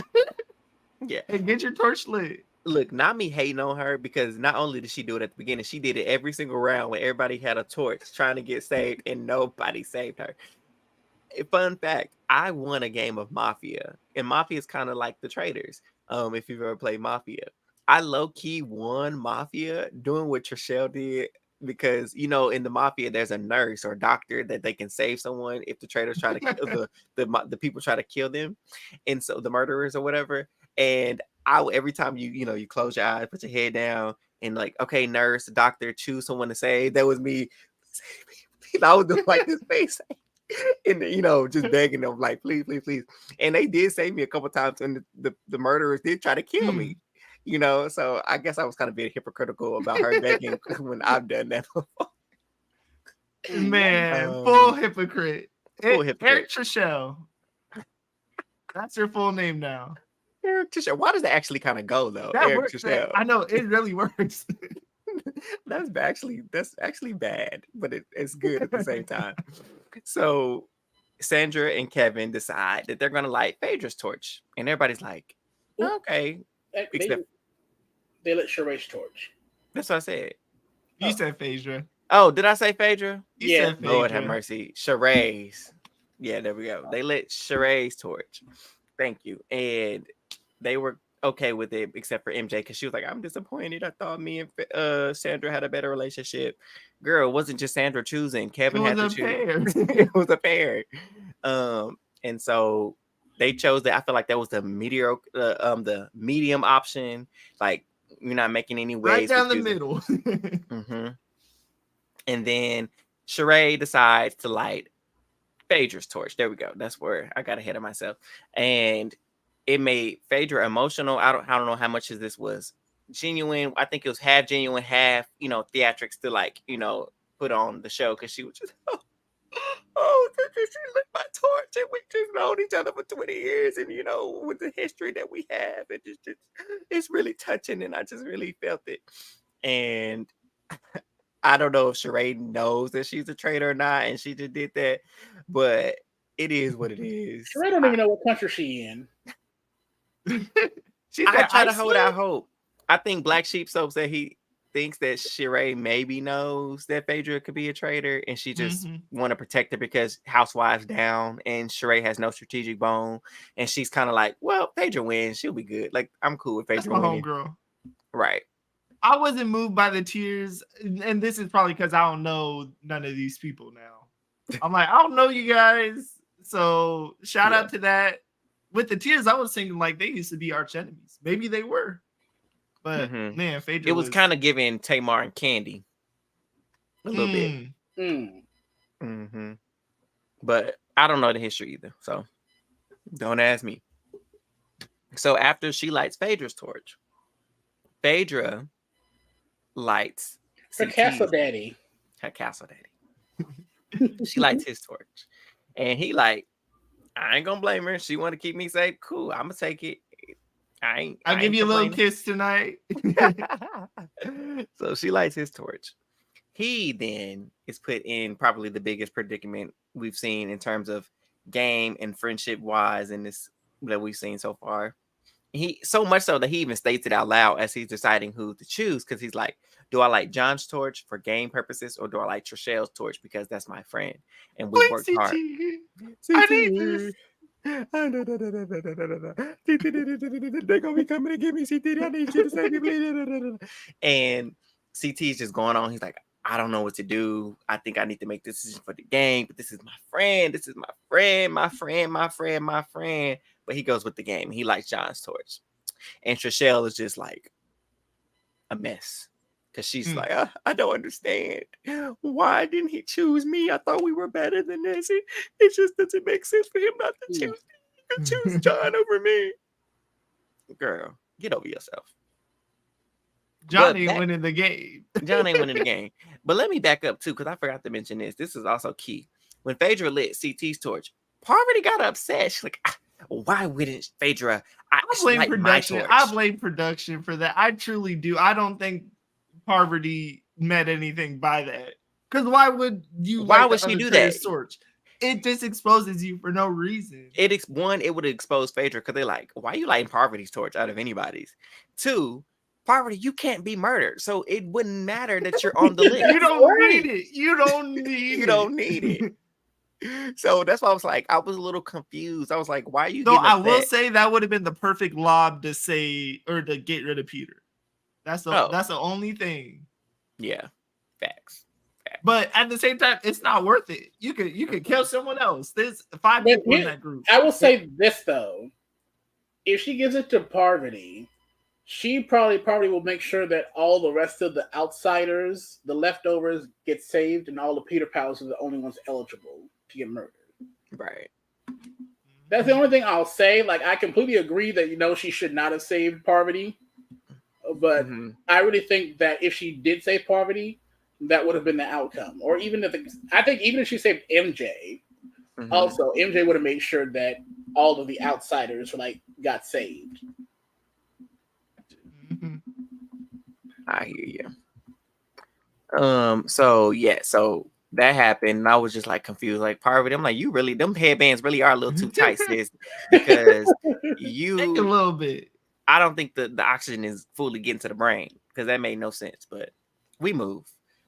Yeah. And get your torch lit. Look, not me hating on her, because not only did she do it at the beginning, she did it every single round when everybody had a torch trying to get saved and nobody saved her. A fun fact, I won a game of Mafia, and Mafia is kind of like the Traitors. If you've ever played Mafia, I low key won Mafia doing what Trishelle did because in the Mafia there's a nurse or doctor that they can save someone if the traitors try to kill the people try to kill them, and so the murderers or whatever. And every time you close your eyes, put your head down, and like, okay, nurse, doctor, choose someone to save. That was me. I was doing like this face. And just begging them, like, please, please, please. And they did save me a couple times, and the murderers did try to kill me. So I guess I was kind of being hypocritical about her begging when I've done that before. Man, full hypocrite. Full hypocrite. Eric Trishelle. That's your full name now. Eric Trishelle. Why does that actually kind of go though? That Eric works. Trishelle. I know it really works. That's actually bad, but it's good at the same time. So Sandra and Kevin decide that they're gonna light Phaedra's torch, and everybody's like, okay. They lit Sheree's torch. That's what I said. You said Phaedra. Oh, did I say Phaedra? You said Phaedra. Lord have mercy. Sheree's. Yeah, there we go. They lit Sheree's torch. Thank you. And they were okay with it, except for MJ, because she was like, I'm disappointed. I thought me and Sandra had a better relationship. Girl, it wasn't just Sandra choosing. Kevin had to choose. It was a pair. And so they chose that. I feel like that was the the medium option. Like, you're not making any waves. Right down the middle. Mm-hmm. And then Sheree decides to light Phaedra's torch. There we go. That's where I got ahead of myself. And it made Phaedra emotional. I don't know how much of this was genuine. I think it was half genuine, half, theatrics to put on the show, because she was just, she lit my torch, and we just known each other for 20 years, and with the history that we have, it's really touching, and I just really felt it. And I don't know if Sheree knows that she's a traitor or not, and she just did that, but it is what it is. Sheree don't even know what country she in. I try to hold out hope. I think Black Sheep Soap said he thinks that Sheree maybe knows that Phaedra could be a traitor, and she just want to protect her because Housewives down, and Sheree has no strategic bone, and she's kind of like, well, Phaedra wins, she'll be good. Like, I'm cool with Phaedra winning. Homegirl. Right. I wasn't moved by the tears, and this is probably because I don't know none of these people now. I'm like, I don't know you guys, so shout out to that. With the tears, I was thinking like they used to be arch enemies. Maybe they were. But man, Phaedra, it was kind of giving Tamar and Candy a little bit. But I don't know the history either, so don't ask me. So after she lights Phaedra's torch, Phaedra lights her castle daddy. Her castle daddy. She lights his torch, and he like, I ain't gonna blame her. She want to keep me safe. Cool, I'm gonna take it. I'll give you a little kiss tonight. So she lights his torch. He then is put in probably the biggest predicament we've seen in terms of game and friendship wise in this that we've seen so far. He so much so that he even states it out loud as he's deciding who to choose, because he's like, do I like John's torch for game purposes, or do I like Trishelle's torch because that's my friend and we worked hard? I need this. They're gonna be coming to get me, CT. I need you to save me. And CT is just going on. He's like, I don't know what to do. I think I need to make this decision for the game, but this is my friend. This is my friend, my friend, my friend, my friend. But he goes with the game. He likes John's torch. And Trishelle is just like a mess. Because she's like, I don't understand. Why didn't he choose me? I thought we were better than this. It just doesn't make sense for him not to choose me. He could choose John over me. Girl, get over yourself. John ain't winning the game. John ain't winning the game. But let me back up, too, because I forgot to mention this. This is also key. When Phaedra lit CT's torch, Parvati got upset. She's like, why wouldn't Phaedra? I blame production. I blame production for that. I truly do. I don't think Parvati meant anything by that. Because why would you? Why would she do that? Torch? It just exposes you for no reason. It would expose Phaedra because they're like, why are you lighting Parvati's torch out of anybody's? Two, Parvati, you can't be murdered, so it wouldn't matter that you're on the list. You don't need it. You don't need it. You don't need it. So that's why I was like, I was a little confused. I was like, why are you? No, I will say that would have been the perfect lob to say or to get rid of Peter. That's the only thing. Yeah, facts. But at the same time, it's not worth it. You could kill someone else. There's 5 people in that group. I will say this though: if she gives it to Parvati, she probably will make sure that all the rest of the outsiders, the leftovers, get saved, and all the Peter Pals are the only ones eligible to get murdered. Right. That's the only thing I'll say. Like, I completely agree that she should not have saved Parvati, but I really think that if she did save Parvati, that would have been the outcome. Or even if she saved MJ, also MJ would have made sure that all of the outsiders got saved. I hear you. So that happened, and I was just like confused, like Parvati. I'm like, you really, them headbands really are a little too tight, sis, because you take a little bit. I don't think the oxygen is fully getting to the brain, because that made no sense. But we move.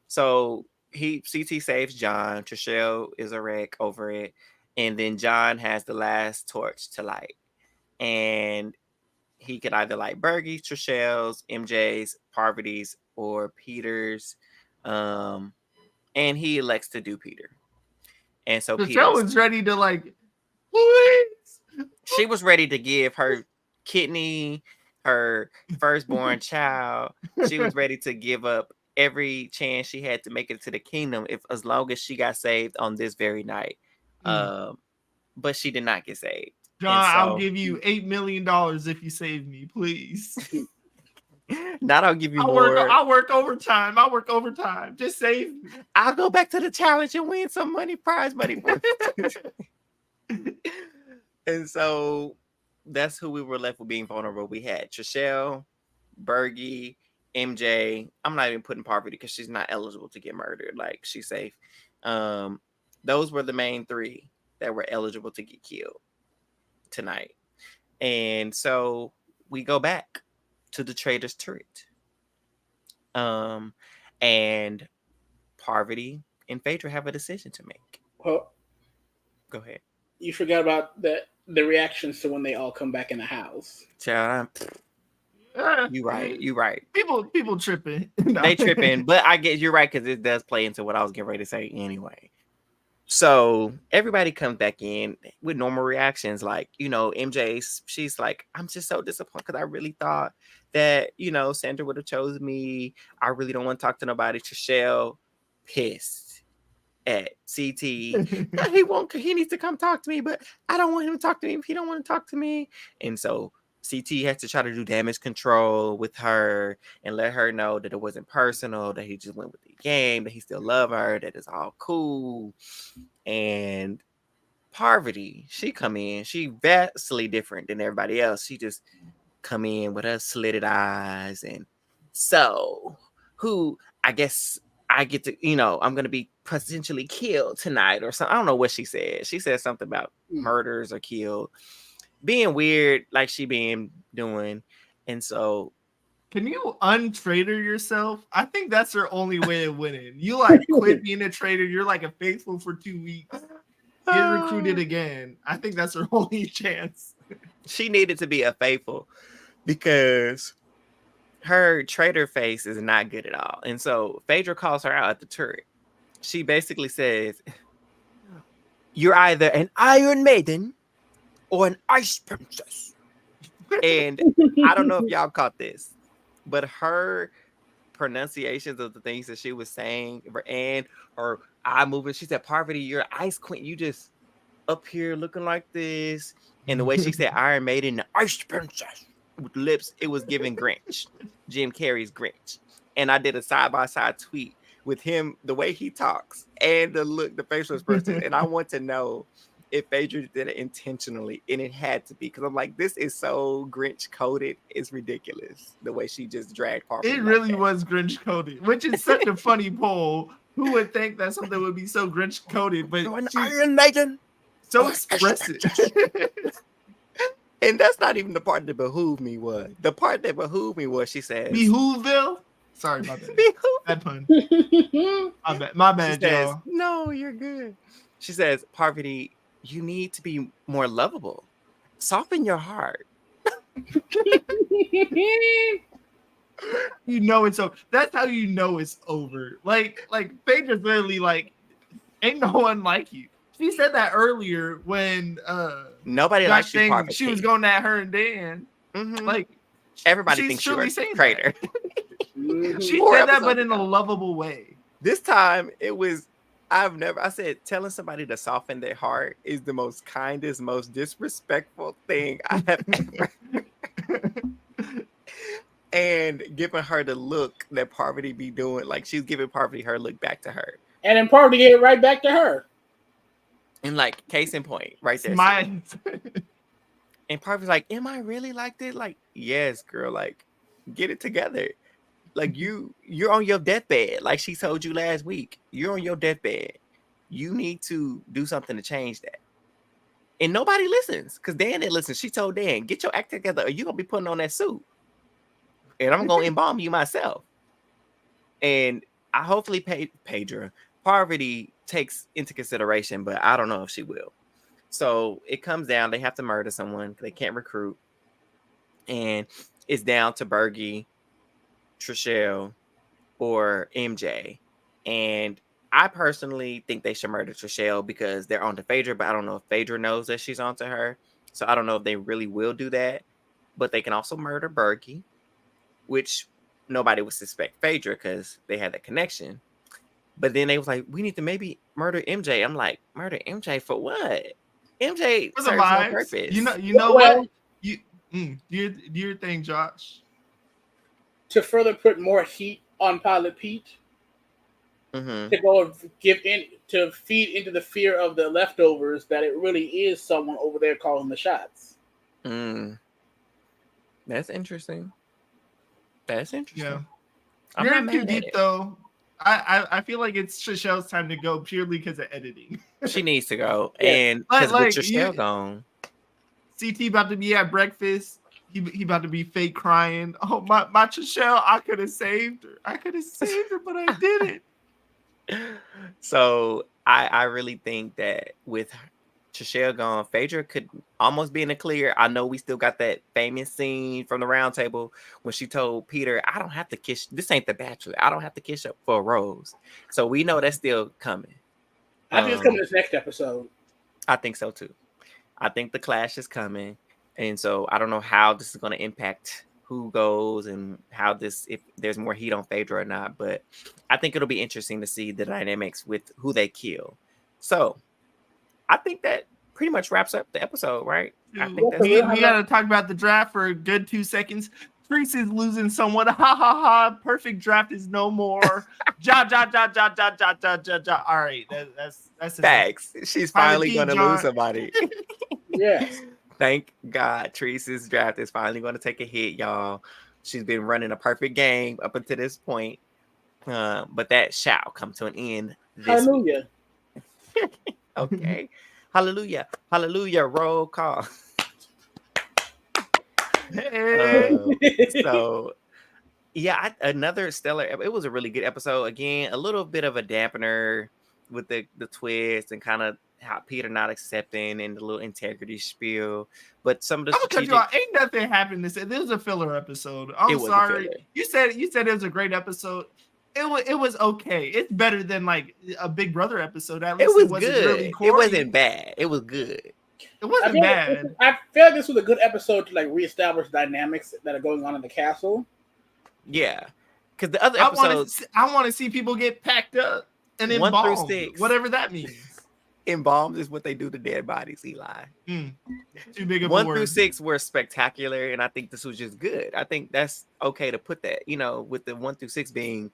So CT saves John. Trishelle is a wreck over it, and then John has the last torch to light, and he could either light Byyyee's, Trishelle's, MJ's, Parvati's, or Peter's. And he elects to do Peter. And so Trishelle was ready to please. She was ready to give her kidney, her firstborn child. She was ready to give up every chance she had to make it to the kingdom, as long as she got saved on this very night. But she did not get saved. John, I'll give you $8 million if you save me, please. Not I'll give you more. I'll work overtime. Just save me. I'll go back to the challenge and win some money, prize money. And so that's who we were left with being vulnerable. We had Trishelle, Byyyeee, MJ. I'm not even putting Parvati because she's not eligible to get murdered. Like, she's safe. Those were the main 3 that were eligible to get killed tonight. And so we go back to the Traitors turret. And Parvati and Phaedra have a decision to make. Well, go ahead. You forgot about the reactions to when they all come back in the house. Child, you right. People tripping. They tripping, but I guess you're right, because it does play into what I was getting ready to say anyway. So everybody comes back in with normal reactions. Like, MJ, she's like, I'm just so disappointed because I really thought that, Sandra would have chosen me. I really don't want to talk to nobody. Trishelle, pissed at CT. He needs to come talk to me, but I don't want him to talk to me if he don't want to talk to me. And so CT has to try to do damage control with her and let her know that it wasn't personal, that he just went with the game, that he still love her, that it's all cool. And Parvati, she come in, she vastly different than everybody else. She just come in with her slitted eyes, and so who I guess I get to, I'm gonna be potentially killed tonight or something. I don't know what she said. She said something about murders or killed. Being weird, like she been doing. And so, can you untraitor yourself? I think that's her only way of winning. You quit being a traitor. You're a faithful for 2 weeks. Get recruited again. I think that's her only chance. She needed to be a faithful because her traitor face is not good at all. And so Phaedra calls her out at the turret. She basically says, "You're either an Iron Maiden or an Ice Princess." And I don't know if y'all caught this, but her pronunciations of the things that she was saying and her eye movement, she said, "Parvati, you're an Ice Queen. You just up here looking like this." And the way she said Iron Maiden, Ice Princess, with lips, it was giving Grinch. Jim Carrey's Grinch. And I did a side-by-side tweet with him, the way he talks and the facial expression. And I want to know if Phaedra did it intentionally, and it had to be, because I'm like, this is so Grinch coded. It's ridiculous the way she just dragged Parvati. It really was Grinch coded, which is such a funny poll. Who would think that something would be so Grinch coded? But Iron Maiden, so expressive. And that's not even the part that behooved me. Was the part that behooved me was she says Behooveville. Sorry about that. Bad pun. My bad, y'all. No, you're good. She says, Parvati, you need to be more lovable. Soften your heart. You know it's over. That's how you know it's over. Like Phaedra's literally like, ain't no one like you. She said that earlier when nobody likes you, Parvati. She was going at her and Dan. Mm-hmm. Like everybody thinks you're a traitor. She said that, but in a lovable way. This time it was. I said telling somebody to soften their heart is the most kindest, most disrespectful thing I have ever. And giving her the look that Parvati be doing, like she's giving Parvati her look back to her, and then Parvati gave it right back to her. And like case in point, right there. And Parvati's like, "Am I really like this?" Like, yes, girl. Like, get it together. Like you're on your deathbed. Like she told you last week, you're on your deathbed. You need to do something to change that. And nobody listens because Dan didn't listen. She told Dan, "Get your act together, or you're gonna be putting on that suit." And I'm going to embalm you myself. And I hopefully Phaedra, Parvati takes into consideration, but I don't know if she will. So it comes down, they have to murder someone. They can't recruit. And it's down to Byyyeee, Trishelle, or MJ. And I personally think they should murder Trishelle because they're on to Phaedra, but I don't know if Phaedra knows that she's on to her. So I don't know if they really will do that. But they can also murder Byyyeee, which nobody would suspect Phaedra because they had that connection. But then they was like, we need to maybe murder MJ. I'm like, murder MJ for what? MJ serves no purpose. You know what? Do your thing, Josh. To further put more heat on Pilot Pete, to go to feed into the fear of the leftovers that it really is someone over there calling the shots. That's interesting. That's interesting. Yeah. I'm You're not too mad deep at it. though. I feel like it's Trishelle's time to go purely because of editing. She needs to go. Yeah. And because Like, with Trishelle gone. CT about to be at breakfast. He about to be fake crying. Oh, my Trishelle, I could have saved her. But I didn't. So I really think that with Trishelle gone, Phaedra could almost be in the clear. I know we still got that famous scene from the round table when she told Peter, I don't have to kiss. This ain't The Bachelor. I don't have to kiss up for a rose. So we know that's still coming. I think it's coming this next episode. I think so too. I think the clash is coming. And so I don't know how this is going to impact who goes and how this, if there's more heat on Phaedra or not. But I think it'll be interesting to see the dynamics with who they kill. So I think that pretty much wraps up the episode, right? I think that's we got to talk about the draft for a good 2 seconds. Treese is losing someone. Ha ha ha. Perfect draft is no more. Ja. All right. That's facts. She's finally going to lose somebody. Yes. Thank God Treese's draft is finally going to take a hit, y'all. She's been running a perfect game up until this point. But that shall come to an end. Hallelujah. Okay. Hallelujah. Hallelujah. Roll call. So yeah, another stellar. It was a really good episode. Again, a little bit of a dampener with the twist and kind of how Peter not accepting and the little integrity spiel. But some of the I'm gonna cut you off. Ain't nothing happened this. This was a filler episode. I'm sorry. You said it was a great episode. It was okay. It's better than like a Big Brother episode. At least it was good. Really it wasn't bad. It was good. It wasn't bad. I feel like this was a good episode to like reestablish dynamics that are going on in the castle. Yeah, because the other episodes, I want to see people get packed up and embalmed, 1 through 6, whatever that means. Embalmed is what they do to dead bodies, Eli. Too big of 1 a word. through 6 were spectacular, and I think this was just good. I think that's okay to put that, with the 1 through 6 being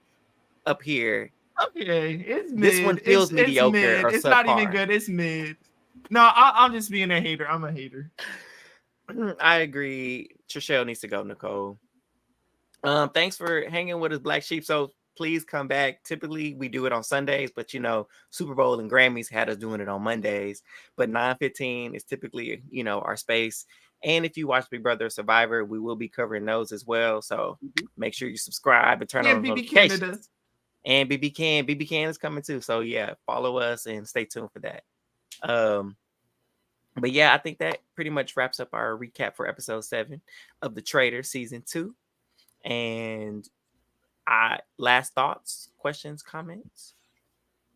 up here. Okay, it's mid. This one feels mediocre. It's, or it's subpar. Not even good. It's mid. No, I'm just being a hater. I'm a hater. I agree. Trishelle needs to go, Nicole. Thanks for hanging with us, Black Sheep. So please come back. Typically, we do it on Sundays, but Super Bowl and Grammys had us doing it on Mondays. But 9:15 is typically, our space. And if you watch Big Brother Survivor, we will be covering those as well. So make sure you subscribe and turn on notifications. And BB Can is coming too. So yeah, follow us and stay tuned for that. But yeah, I think that pretty much wraps up our recap for episode 7 of the Traitors season 2. And last thoughts, questions, comments,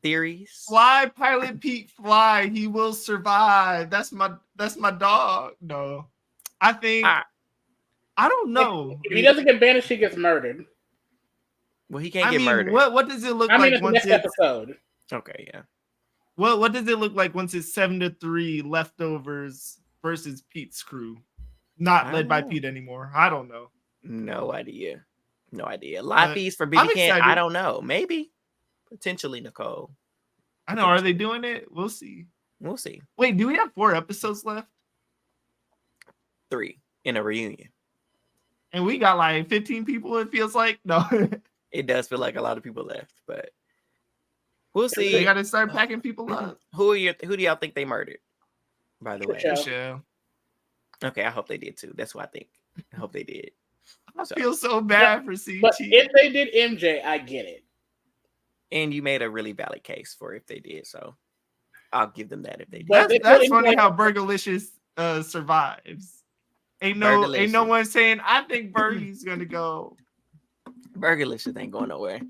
theories. Fly, Pilot Pete, fly. He will survive. That's my dog. No, I think I don't know. If he doesn't get banished, he gets murdered. Well, he can't get murdered. What does it look like once next episode? Okay, yeah. What does it look like once it's 7-3 leftovers versus Pete's crew, not led by Pete anymore? I don't know. No idea. Live fees for BB Can. I don't know. Maybe, potentially, Nicole. I know. Are they doing it? We'll see. Wait, do we have 4 episodes left? 3 in a reunion. And we got like 15 people, it feels like. No. It does feel like a lot of people left, but we'll see. They got to start packing people up. Who do y'all think they murdered, by the way? Michelle. Okay, I hope they did too. That's what I think. I hope they did. I feel so bad for CT. But if they did MJ, I get it. And you made a really valid case for if they did, so I'll give them that if they did. That's funny how Burgerlicious survives. Ain't no one saying I think Burgie's gonna go. Burgerlicious ain't going nowhere.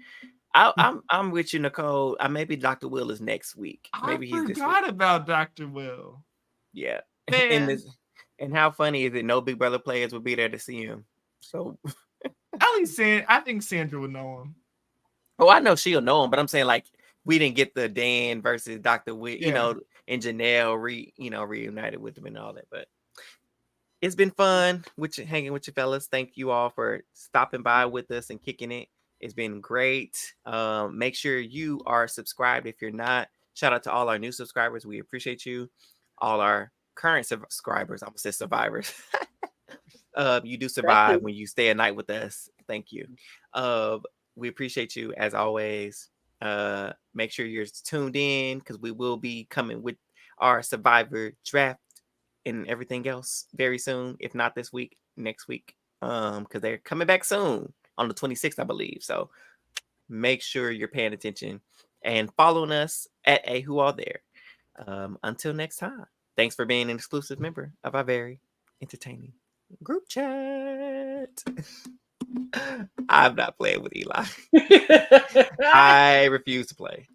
I'm with you, Nicole. Maybe Dr. Will is next week. Maybe I forgot about Dr. Will. Yeah. And how funny is it? No Big Brother players will be there to see him. So at least I think Sandra would know him. Oh, I know she'll know him, but I'm saying like we didn't get the Dan versus Dr. Will, and Janelle reunited with them and all that. But it's been fun hanging with you fellas. Thank you all for stopping by with us and kicking it. It's been great. Make sure you are subscribed if you're not. Shout out to all our new subscribers. We appreciate you. All our current subscribers, I almost said survivors. You do survive when you stay a night with us. Thank you. We appreciate you as always. Make sure you're tuned in because we will be coming with our Survivor draft and everything else very soon. If not this week, next week. Because they're coming back soon on the 26th, I believe. So make sure you're paying attention and following us at Who All There. Until next time. Thanks for being an exclusive member of our very entertaining group chat. I'm not playing with Eli. I refuse to play.